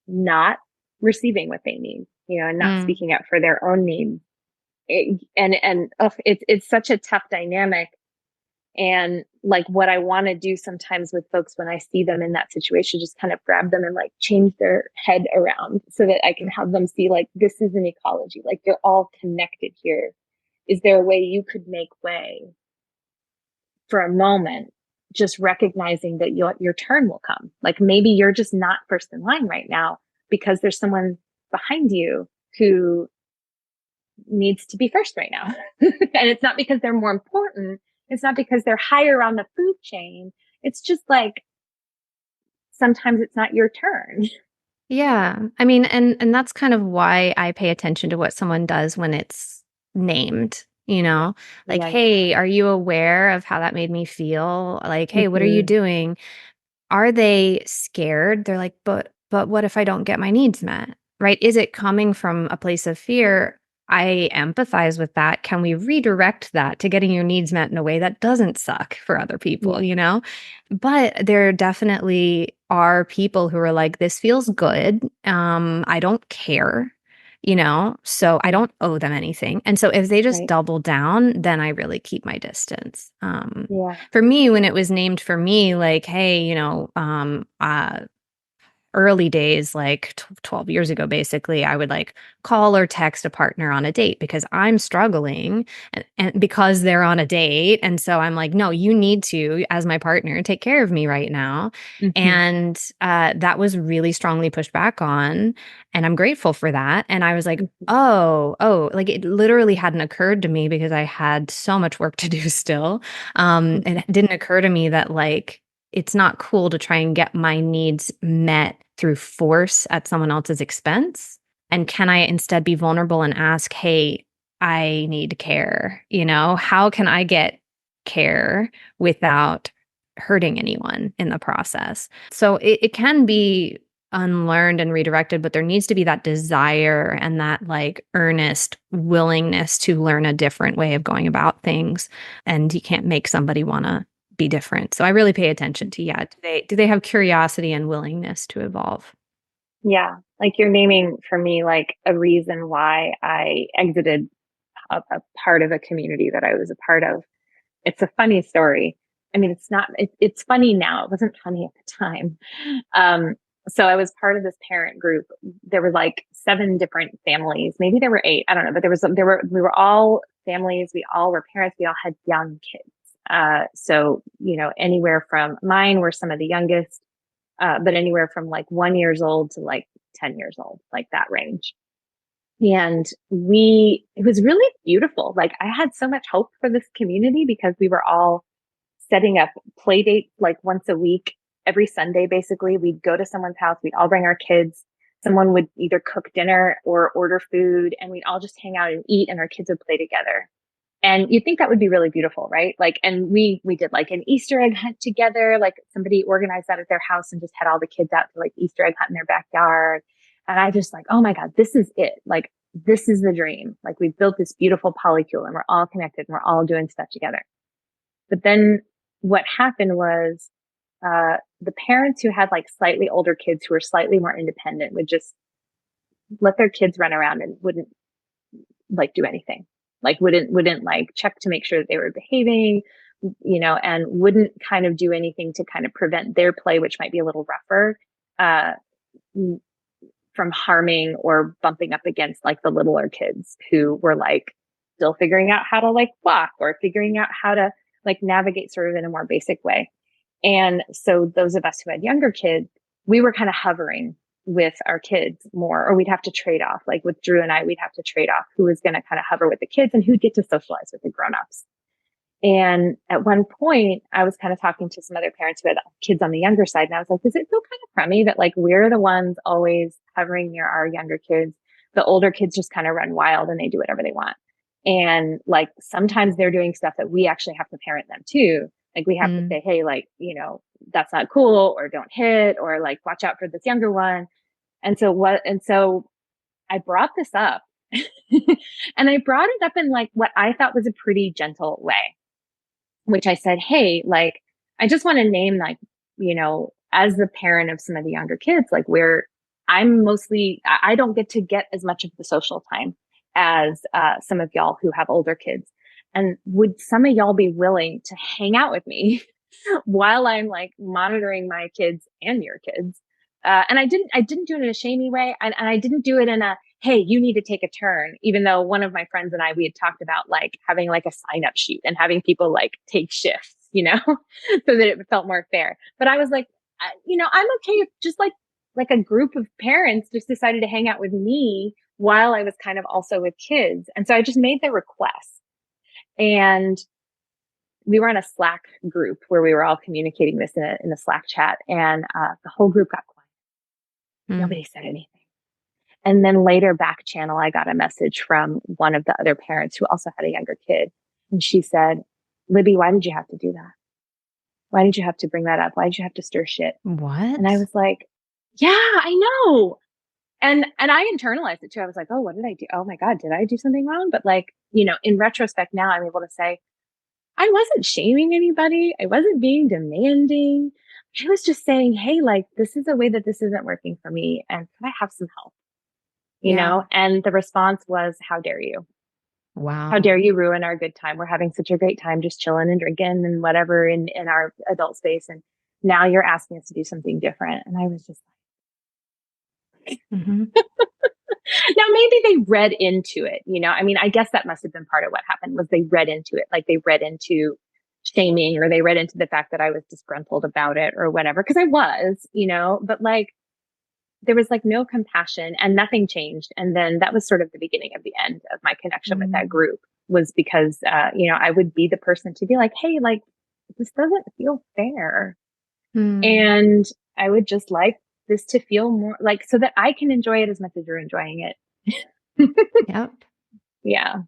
not receiving what they need, and not mm. speaking up for their own needs. It's such a tough dynamic. And like what I want to do sometimes with folks when I see them in that situation, just kind of grab them and like change their head around so that I can have them see like this is an ecology, like you're all connected here. Is there a way you could make way for a moment, just recognizing that your turn will come? Like maybe you're just not first in line right now because there's someone behind you who needs to be first right now. And it's not because they're more important. It's not because they're higher on the food chain. It's just like sometimes it's not your turn. Yeah. I mean, and that's kind of why I pay attention to what someone does when it's named, you know? Like, Yeah. "Hey, are you aware of how that made me feel?" Like, "Hey, what are you Hmm. doing?" Are they scared? They're like, "But what if I don't get my needs met?" Right? Is it coming from a place of fear? I empathize with that. Can we redirect that to getting your needs met in a way that doesn't suck for other Yeah. people, you know? But there definitely are people who are like, "This feels good. I don't care." So I don't owe them anything. And so if they just Right. double down, then I really keep my distance. Yeah. For me, when it was named for me, like, hey, early days, like 12 years ago, basically, I would like call or text a partner on a date because I'm struggling and because they're on a date. And so I'm like, no, you need to, as my partner, take care of me right now. Hmm. And that was really strongly pushed back on. And I'm grateful for that. And I was like, Hmm. oh, like it literally hadn't occurred to me because I had so much work to do still. And Hmm. it didn't occur to me that like, it's not cool to try and get my needs met through force at someone else's expense. And can I instead be vulnerable and ask, hey, I need care? How can I get care without hurting anyone in the process? So it can be unlearned and redirected, but there needs to be that desire and that like earnest willingness to learn a different way of going about things. And you can't make somebody want to be different. So I really pay attention to, yeah, do they have curiosity and willingness to evolve? Yeah. Like you're naming for me like a reason why I exited a part of a community that I was a part of. It's a funny story. I mean, it's not, it's funny now. It wasn't funny at the time. So I was part of this parent group. There were like 7 different families. Maybe there were 8. I don't know, but we were all families. We all were parents. We all had young kids. So, anywhere from mine were some of the youngest, but anywhere from like 1 years old to like 10 years old, like that range. And it was really beautiful. Like I had so much hope for this community because we were all setting up play dates like once a week, every Sunday, basically. We'd go to someone's house. We'd all bring our kids. Someone would either cook dinner or order food, and we'd all just hang out and eat, and our kids would play together. And you'd think that would be really beautiful, right? Like, and we did like an Easter egg hunt together. Like somebody organized that at their house and just had all the kids out to like Easter egg hunt in their backyard. And I just like, oh my God, this is it. Like, this is the dream. Like we've built this beautiful polycule and we're all connected and we're all doing stuff together. But then what happened was, the parents who had like slightly older kids who were slightly more independent would just let their kids run around and wouldn't like do anything. Like wouldn't like check to make sure that they were behaving, and wouldn't kind of do anything to kind of prevent their play, which might be a little rougher, uh, from harming or bumping up against like the littler kids who were like still figuring out how to like walk or figuring out how to like navigate sort of in a more basic way. And so those of us who had younger kids, we were kind of hovering with our kids more, or we'd have to trade off. Like with Drew and I, we'd have to trade off who was going to kind of hover with the kids and who'd get to socialize with the grownups. And at one point, I was kind of talking to some other parents who had kids on the younger side. And I was like, does it feel kind of crummy that like we're the ones always hovering near our younger kids? The older kids just kind of run wild and they do whatever they want. And like sometimes they're doing stuff that we actually have to parent them too. Like we have to say, hey, like, that's not cool, or don't hit, or like watch out for this younger one. And so I brought this up and I brought it up in like what I thought was a pretty gentle way, which I said, hey, like, I just want to name like, as the parent of some of the younger kids, like where I don't get as much of the social time as some of y'all who have older kids. And would some of y'all be willing to hang out with me while I'm like monitoring my kids and your kids? And I didn't do it in a shamey way. And I didn't do it in a, hey, you need to take a turn. Even though one of my friends and we had talked about like having like a sign up sheet and having people like take shifts, so that it felt more fair. But I was like, I'm okay if just like a group of parents just decided to hang out with me while I was kind of also with kids. And so I just made the request. And we were in a Slack group where we were all communicating this in a Slack chat, and the whole group got quiet. Nobody said anything. And then later back channel, I got a message from one of the other parents who also had a younger kid. And she said, Libby, why did you have to do that? Why did you have to bring that up? Why did you have to stir shit? What? And I was like, yeah, I know. And I internalized it too. I was like, oh, what did I do? Oh my God, did I do something wrong? But like, in retrospect now, I'm able to say, I wasn't shaming anybody. I wasn't being demanding. I was just saying, hey, like, this is a way that this isn't working for me. And can I have some help? And the response was, how dare you? Wow. How dare you ruin our good time? We're having such a great time just chilling and drinking and whatever in our adult space. And now you're asking us to do something different. And I was just like, now maybe they read into it, I mean, I guess that must have been part of what happened was they read into it. Like they read into shaming, or they read into the fact that I was disgruntled about it or whatever. Cause I was, but like there was like no compassion and nothing changed. And then that was sort of the beginning of the end of my connection with that group, was because, I would be the person to be like, hey, like, this doesn't feel fair. And I would just like this to feel more like, so that I can enjoy it as much as you're enjoying it. Yep. Yeah.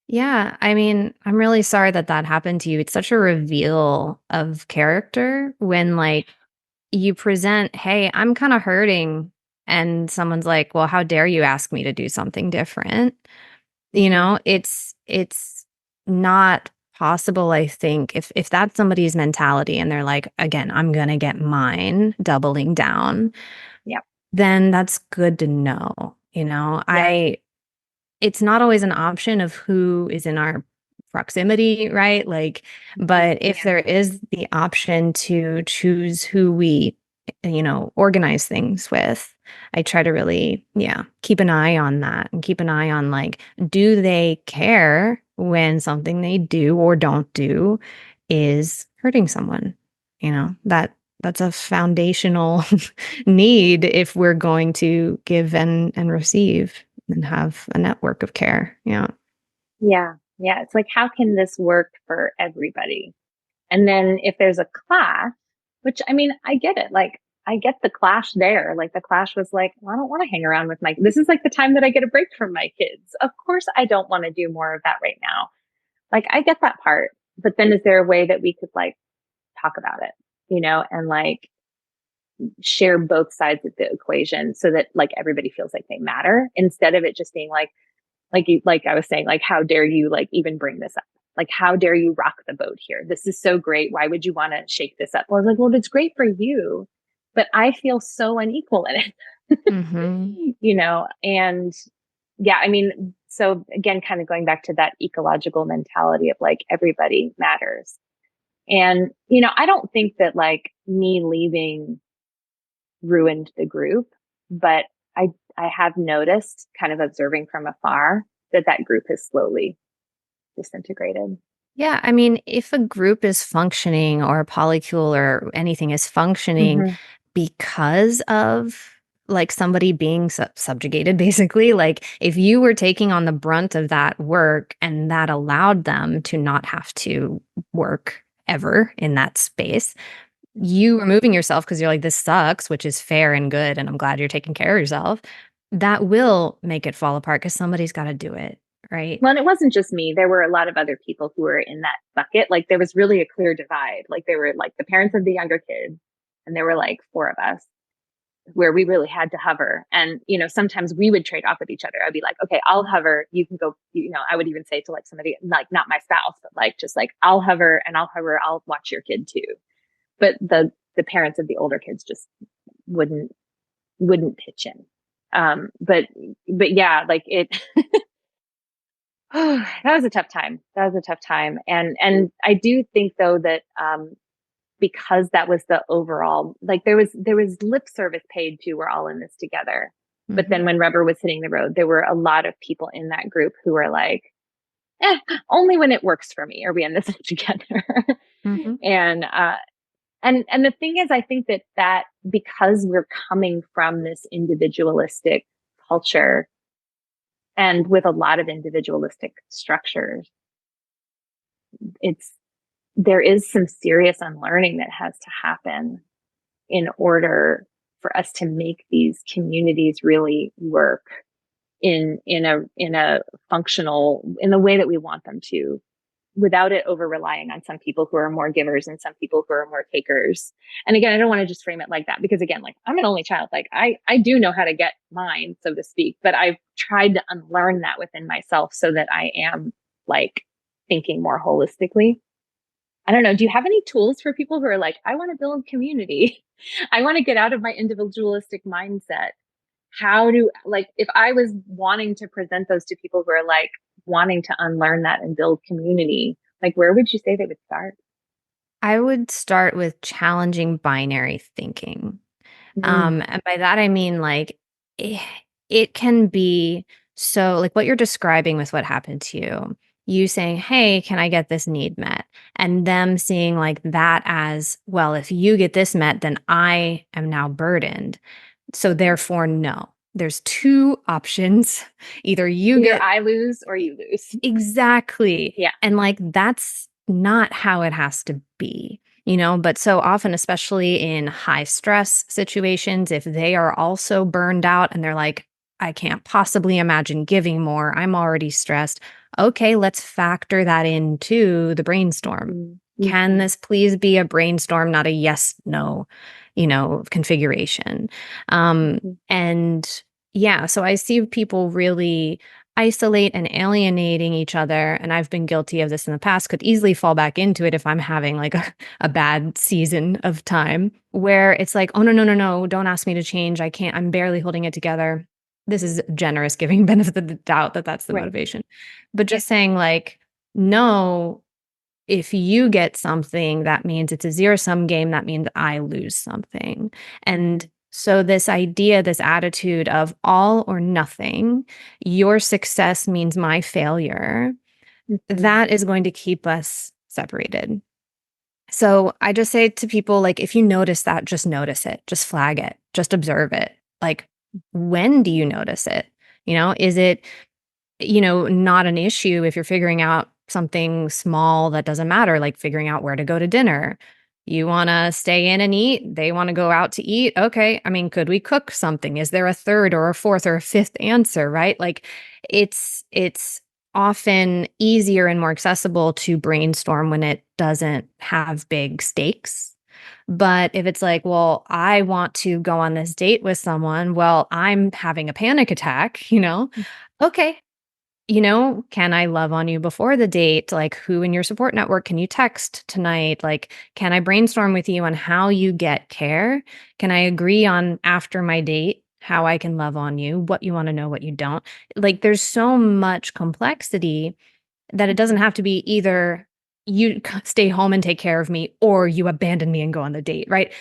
Yeah. I mean, I'm really sorry that happened to you. It's such a reveal of character when like you present, hey, I'm kind of hurting. And someone's like, well, how dare you ask me to do something different? It's not possible, I think, if that's somebody's mentality and they're like, again, I'm going to get mine, doubling down. Yeah. Then that's good to know. It's not always an option of who is in our proximity, right? Like, but if there is the option to choose who we organize things with. I try to really, keep an eye on that and keep an eye on like, do they care when something they do or don't do is hurting someone? That's a foundational need if we're going to give and receive and have a network of care. Yeah. Yeah. Yeah. It's like, how can this work for everybody? And then if there's a clash, which I mean, I get it. Like, I get the clash there. Like, the clash was like, well, I don't want to hang around with this is like the time that I get a break from my kids. Of course, I don't want to do more of that right now. Like, I get that part. But then is there a way that we could like talk about it, and like share both sides of the equation so that like everybody feels like they matter instead of it just being like I was saying, like, how dare you like even bring this up? Like, how dare you rock the boat here? This is so great. Why would you want to shake this up? Well, I was like, well, it's great for you, but I feel so unequal in it, Mm-hmm. and yeah, I mean, so again, kind of going back to that ecological mentality of like everybody matters. And, I don't think that like me leaving ruined the group, but I have noticed, kind of observing from afar, that group has slowly disintegrated. Yeah, I mean, if a group is functioning or a polycule or anything is functioning Hmm. because of like somebody being subjugated, basically, like if you were taking on the brunt of that work and that allowed them to not have to work ever in that space, you removing yourself because you're like, this sucks, which is fair and good. And I'm glad you're taking care of yourself. That will make it fall apart because somebody's got to do it. Right. Well, and it wasn't just me. There were a lot of other people who were in that bucket. Like, there was really a clear divide. Like, there were like the parents of the younger kids, and there were like four of us where we really had to hover. And, sometimes we would trade off with each other. I'd be like, okay, I'll hover. You can go, I would even say to like somebody, like not my spouse, but like, just like, I'll hover and I'll hover. I'll watch your kid too. But the parents of the older kids just wouldn't, wouldn't pitch in. But yeah, like it, that was a tough time. That was a tough time. And I do think though that, because that was the overall, like there was lip service paid to, we're all in this together. But Mhm. then when rubber was hitting the road, there were a lot of people in that group who were like, only when it works for me are we in this together. Mhm. and and the thing is, I think that because we're coming from this individualistic culture and with a lot of individualistic structures, it's there is some serious unlearning that has to happen in order for us to make these communities really work in a functional, in the way that we want them to, without it over relying on some people who are more givers and some people who are more takers. And again, I don't want to just frame it like that, because again, like, I'm an only child. Like, I do know how to get mine, so to speak, but I've tried to unlearn that within myself so that I am like thinking more holistically. I don't know. Do you have any tools for people who are like, I want to build community? I want to get out of my individualistic mindset. How do, like, if I was wanting to present those to people who are like wanting to unlearn that and build community, like, where would you say they would start? I would start with challenging binary thinking. Mm, And by that I mean like it, it can be so like what you're describing with what happened to you. You saying, "Hey, can I get this need met?" And them seeing like that as, well, if you get this met, then I am now burdened. So therefore, no. There's two options. Either you either get I lose or you lose. exactly. Yeah. And like that's not how it has to be. But so often, especially in high stress situations, if they are also burned out and they're like, I can't possibly imagine giving more, I'm already stressed. Okay, let's factor that into the brainstorm. Can Mm-hmm. this please be a brainstorm, not a yes, no, configuration? Mm-hmm. And yeah, so I see people really isolate and alienating each other. And I've been guilty of this in the past, could easily fall back into it if I'm having like a bad season of time where it's like, oh, no, no, no, no, don't ask me to change. I can't, I'm barely holding it together. This is generous giving benefit of the doubt that that's the Right. motivation. But just saying like, no, if you get something, that means it's a zero-sum game. That means I lose something. And so this idea, this attitude of all or nothing, your success means my failure, Mhm. that is going to keep us separated. So I just say to people, like, if you notice that, just notice it, just flag it, just observe it. Like, when do you notice it? Is it, not an issue if you're figuring out something small that doesn't matter, like figuring out where to go to dinner. You want to stay in and eat, they want to go out to eat. Okay. I mean, could we cook something? Is there a third or a fourth or a fifth answer, right? Like it's often easier and more accessible to brainstorm when it doesn't have big stakes. But if it's like, well, I want to go on this date with someone, well, I'm having a panic attack, okay, can I love on you before the date? Like, who in your support network can you text tonight? Like, can I brainstorm with you on how you get care? Can I agree on after my date how I can love on you, what you want to know, what you don't? Like, there's so much complexity that it doesn't have to be either you stay home and take care of me or you abandon me and go on the date, right?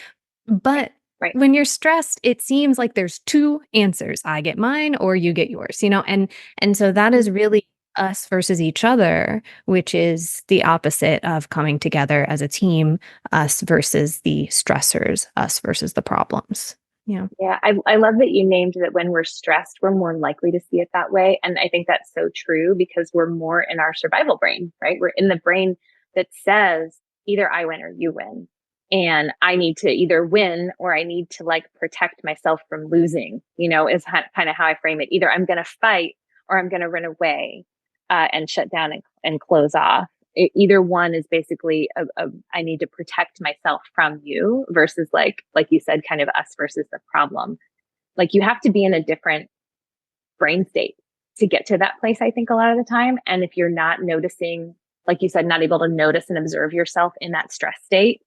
Right. But Right. when you're stressed, it seems like there's two answers. I get mine or you get yours, and so that is really us versus each other, which is the opposite of coming together as a team, us versus the stressors, us versus the problems. Yeah. Yeah, I love that you named that when we're stressed, we're more likely to see it that way. And I think that's so true because we're more in our survival brain, right? We're in the brain that says either I win or you win. And I need to either win or I need to like protect myself from losing, is kind of how I frame it. Either I'm going to fight or I'm going to run away and shut down and close off. Either one is basically I need to protect myself from you versus like you said, kind of us versus the problem. Like you have to be in a different brain state to get to that place, I think, a lot of the time. And if you're not noticing, like you said, not able to notice and observe yourself in that stress state,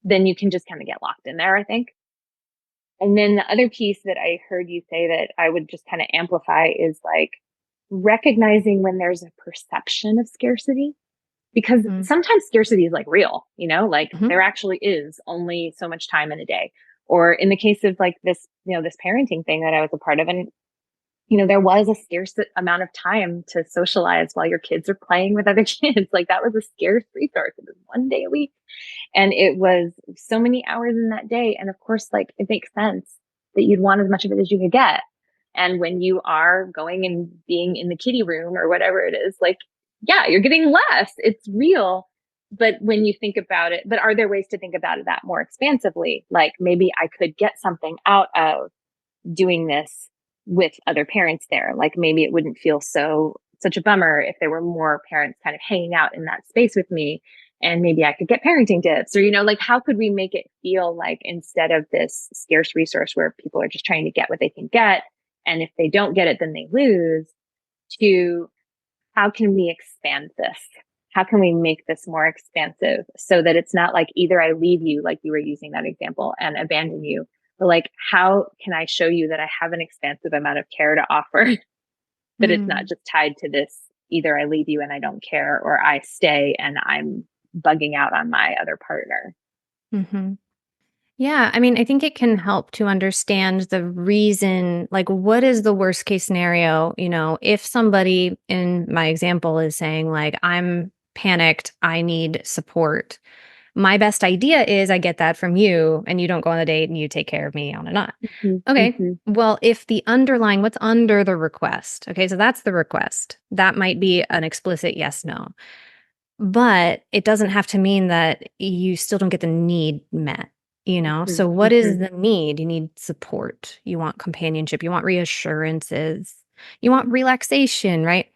then you can just kind of get locked in there, I think. And then the other piece that I heard you say that I would just kind of amplify is like recognizing when there's a perception of scarcity, because Mhm. sometimes scarcity is like real, like Mhm. there actually is only so much time in a day. Or in the case of like this, this parenting thing that I was a part of, and there was a scarce amount of time to socialize while your kids are playing with other kids. Like that was a scarce resource. It was one day a week. And it was so many hours in that day. And of course, like it makes sense that you'd want as much of it as you could get. And when you are going and being in the kiddie room or whatever it is, like, yeah, you're getting less. It's real. But when you think about it, but are there ways to think about it that more expansively? Like maybe I could get something out of doing this with other parents there. Like maybe it wouldn't feel such a bummer if there were more parents kind of hanging out in that space with me, and maybe I could get parenting tips, or like how could we make it feel like instead of this scarce resource where people are just trying to get what they can get, and if they don't get it then they lose, to how can we expand this? How can we make this more expansive so that it's not like either I leave you, like you were using that example, and abandon you, but like, how can I show you that I have an expansive amount of care to offer, that it's not Mm. just tied to this, either I leave you and I don't care, or I stay and I'm bugging out on my other partner. Mhm. Yeah, I mean, I think it can help to understand the reason, like, what is the worst case scenario? If somebody in my example is saying, like, I'm panicked, I need support. My best idea is I get that from you and you don't go on a date and you take care of me on and on. Mm-hmm, Okay. mm-hmm, Well, if what's under the request? Okay. So that's the request. That might be an explicit yes, no. But it doesn't have to mean that you still don't get the need met. mm-hmm, So what mm-hmm. is the need? You need support. You want companionship. You want reassurances. You want relaxation, right?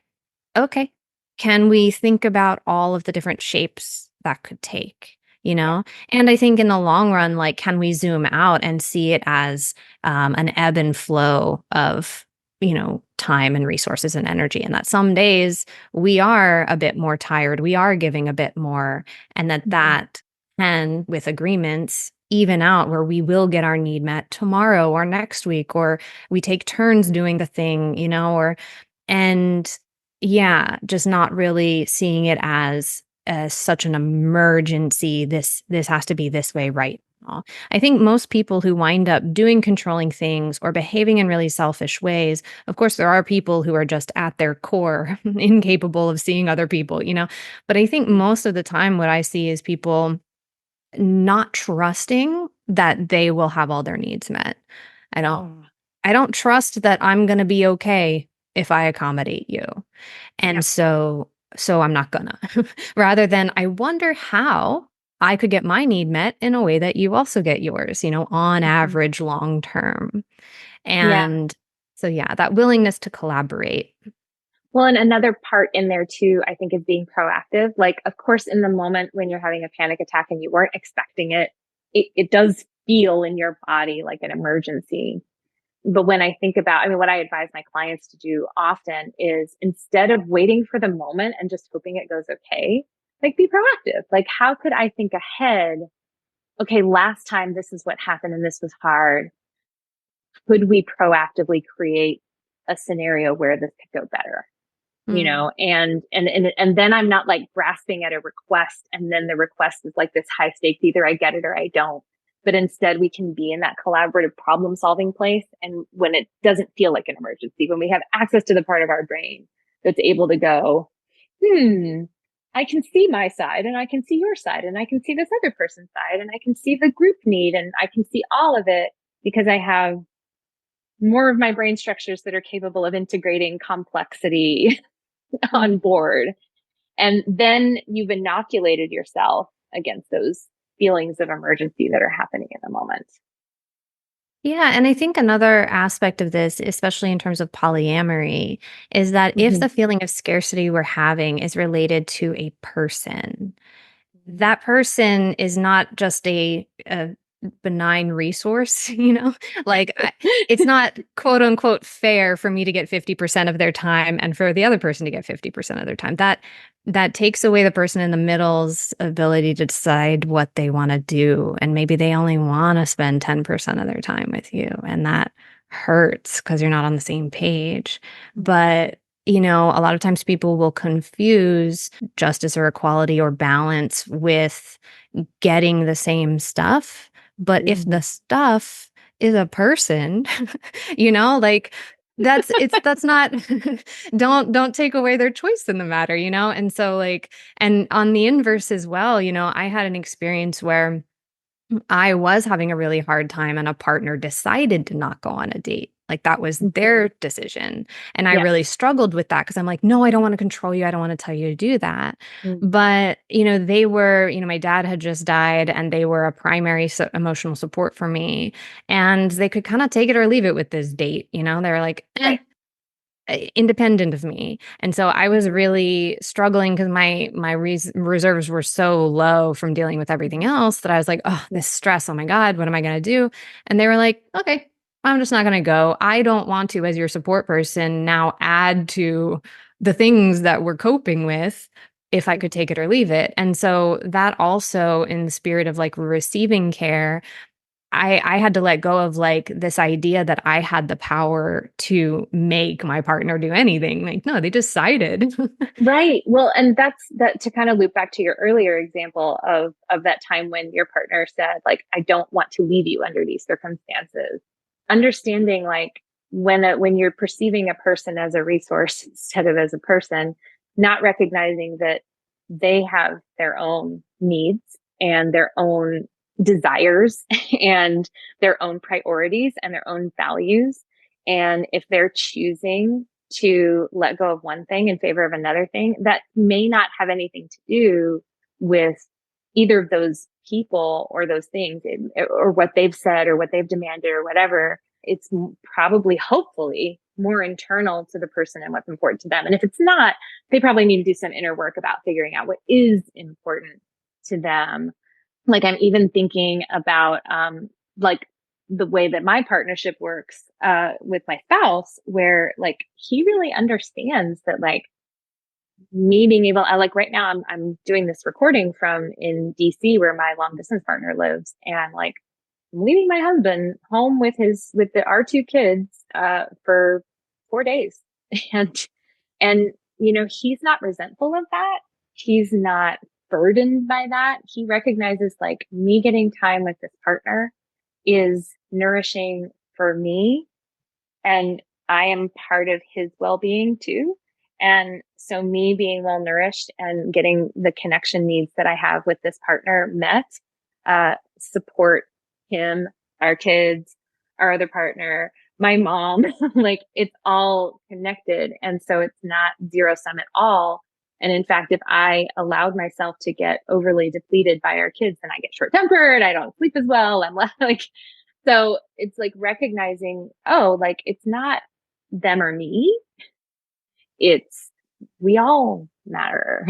Okay. Can we think about all of the different shapes that could take? You Yeah. know, and I think in the long run, like, can we zoom out and see it as an ebb and flow of, time and resources and energy, and that some days we are a bit more tired, we are giving a bit more, and that Mm-hmm. that can, with agreements, even out where we will get our need met tomorrow or next week, or we take turns doing the thing, or and yeah, just not really seeing it as as such an emergency. This has to be this way right now. I think most people who wind up doing controlling things or behaving in really selfish ways, of course, there are people who are just at their core incapable of seeing other people, but I think most of the time what I see is people not trusting that they will have all their needs met. I don't Oh, I don't trust that I'm gonna be okay if I accommodate you. yeah. And so I'm not gonna. Rather than I wonder how I could get my need met in a way that you also get yours, on Mhm. average long term. Yeah. And so yeah, that willingness to collaborate. Well, and another part in there too, I think, is being proactive. Like, of course, in the moment when you're having a panic attack and you weren't expecting it, it does feel in your body like an emergency. But when I think about, I mean, what I advise my clients to do often is instead of waiting for the moment and just hoping it goes okay, like be proactive. Like, how could I think ahead? Okay, last time this is what happened and this was hard. Could we proactively create a scenario where this could go better? Mm. And then I'm not like grasping at a request, and then the request is like this high stakes, either I get it or I don't. But instead we can be in that collaborative problem solving place, and when it doesn't feel like an emergency, when we have access to the part of our brain that's able to go, I can see my side and I can see your side and I can see this other person's side and I can see the group need and I can see all of it because I have more of my brain structures that are capable of integrating complexity Mm. on board. And then you've inoculated yourself against those feelings of emergency that are happening in the moment. Yeah, and I think another aspect of this, especially in terms of polyamory, is that if Mm-hmm. the feeling of scarcity we're having is related to a person, that person is not just a benign resource, like it's not quote unquote fair for me to get 50% of their time and for the other person to get 50% of their time. That takes away the person in the middle's ability to decide what they want to do. And maybe they only want to spend 10% of their time with you. And that hurts because you're not on the same page. But a lot of times people will confuse justice or equality or balance with getting the same stuff. But if Mm-hmm. the stuff is a person, like that's not don't take away their choice in the matter, And so like and on the inverse as well, I had an experience where I was having a really hard time and a partner decided to not go on a date. Like that was Mm-hmm. their decision. And I Yes. really struggled with that because I'm like, no, I don't want to control you. I don't want to tell you to do that. Mm-hmm. But, they were, my dad had just died and they were a primary emotional support for me. And they could kind of take it or leave it with this date. They were like, Right. independent of me. And so I was Mm-hmm. really struggling because my reserves were so low from dealing with everything else that I was like, oh, Yeah. this stress. Oh my God, what am I going to do? And they were like, okay, I'm just not going to go. I don't want to, as your support person, now add to the things that we're coping with if I could take it or leave it. And so that also, in the spirit of like receiving care, I had to let go of like this idea that I had the power to make my partner do anything. Like, no, they decided. Right. Well, and that's that to kind of loop back to your earlier example of that time when your partner said, like, I don't want to leave you under these circumstances. Understanding like when you're perceiving a person as a resource instead of as a person, not recognizing that they have their own needs and their own desires and their own priorities and their own values. And if they're choosing to let go of one thing in favor of another thing, that may not have anything to do with either of those people or those things or what they've said or what they've demanded or whatever. It's probably, hopefully, more internal to the person and what's important to them. And if it's not, they probably need to do some inner work about figuring out what is important to them. Like I'm even thinking about like the way that my partnership works with my spouse, where like he really understands that like me being able, I like right now I'm doing this recording from in DC where my long distance partner lives, and like I'm leaving my husband home with our two kids for 4 days, and and he's not resentful of that. He's not. burdened by that. He recognizes like me getting time with this partner is nourishing for me, and I am part of his well-being too. And so me being well nourished and getting the connection needs that I have with this partner met, support him, our kids, our other partner, my mom, like it's all connected. And so it's not zero sum at all. And in fact, if I allowed myself to get overly depleted by our kids, then I get short tempered. I don't sleep as well. I'm like, so it's like recognizing, oh, like it's not them or me. It's we all matter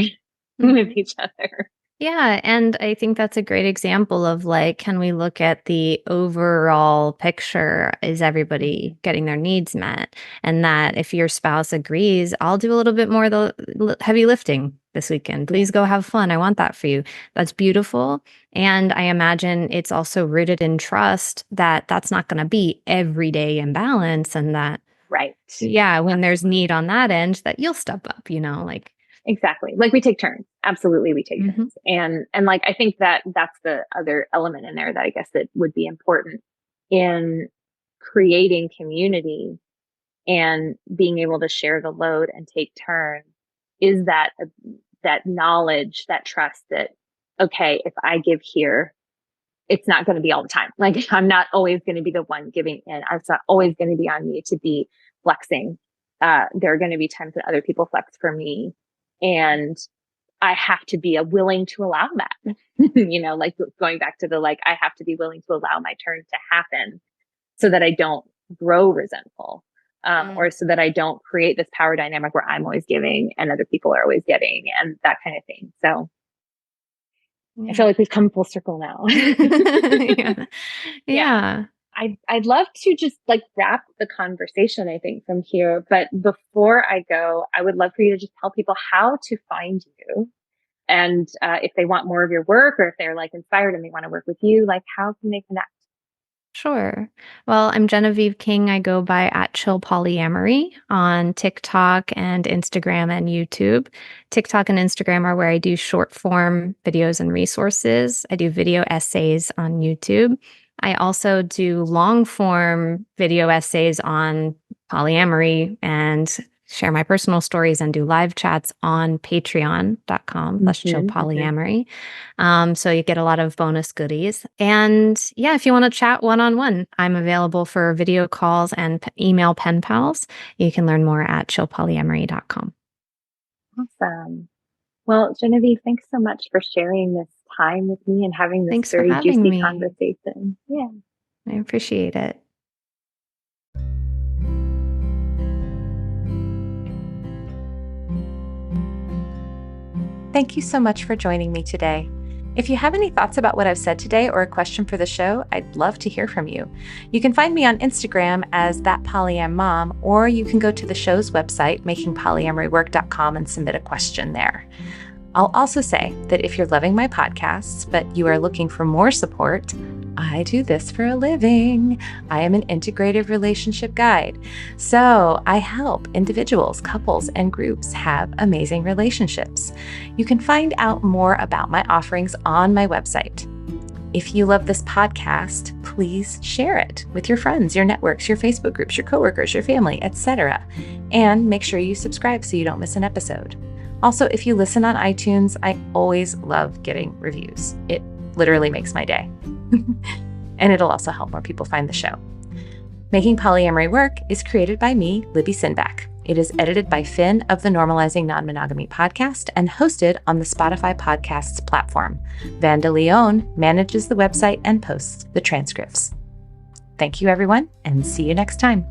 with each other. Yeah, and I think that's a great example of like, can we look at the overall picture? Is everybody getting their needs met? And that if your spouse agrees, I'll do a little bit more of the heavy lifting this weekend. Please go have fun. I want that for you. That's beautiful. And I imagine it's also rooted in trust that that's not going to be everyday imbalance, and that, Right. yeah, when there's need on that end, that you'll step up, like. Exactly. Like we take turns. Absolutely. We take turns. And like, I think that that's the other element in there that I guess that would be important in creating community and being able to share the load and take turns is that, that knowledge, that trust that, okay, if I give here, it's not going to be all the time. Like I'm not always going to be the one giving in. It's not always going to be on me to be flexing. There are going to be times when other people flex for me. And I have to be willing to allow that, like going back to the, like, I have to be willing to allow my turn to happen so that I don't grow resentful, or so that I don't create this power dynamic where I'm always giving and other people are always getting and that kind of thing. So I feel like we've come full circle now. Yeah. I'd love to just like wrap the conversation, I think, from here. But before I go, I would love for you to just tell people how to find you. And if they want more of your work, or if they're like inspired and they want to work with you, like how can they connect? Sure. Well, I'm Genevieve King. I go by @Polyamory on TikTok and Instagram and YouTube. TikTok and Instagram are where I do short form videos and resources. I do video essays on YouTube. I also do long form video essays on polyamory and share my personal stories and do live chats on patreon.com/chillpolyamory. So you get a lot of bonus goodies. And yeah, if you want to chat one-on-one, I'm available for video calls and email pen pals. You can learn more at chillpolyamory.com. Awesome. Well, Genevieve, thanks so much for sharing this time with me and having this Thanks for very having juicy me. conversation. Yeah. I appreciate it. Thank you so much for joining me today. If you have any thoughts about what I've said today or a question for the show, I'd love to hear from you. You can find me on Instagram as @ThatPolyamMom, or you can go to the show's website, makingpolyamorywork.com, and submit a question there. I'll also say that if you're loving my podcasts, but you are looking for more support, I do this for a living. I am an integrative relationship guide. So I help individuals, couples, and groups have amazing relationships. You can find out more about my offerings on my website. If you love this podcast, please share it with your friends, your networks, your Facebook groups, your coworkers, your family, etc. And make sure you subscribe so you don't miss an episode. Also, if you listen on iTunes, I always love getting reviews. It literally makes my day. And it'll also help more people find the show. Making Polyamory Work is created by me, Libby Sinback. It is edited by Finn of the Normalizing Non-Monogamy podcast and hosted on the Spotify Podcasts platform. Vanda Leone manages the website and posts the transcripts. Thank you, everyone, and see you next time.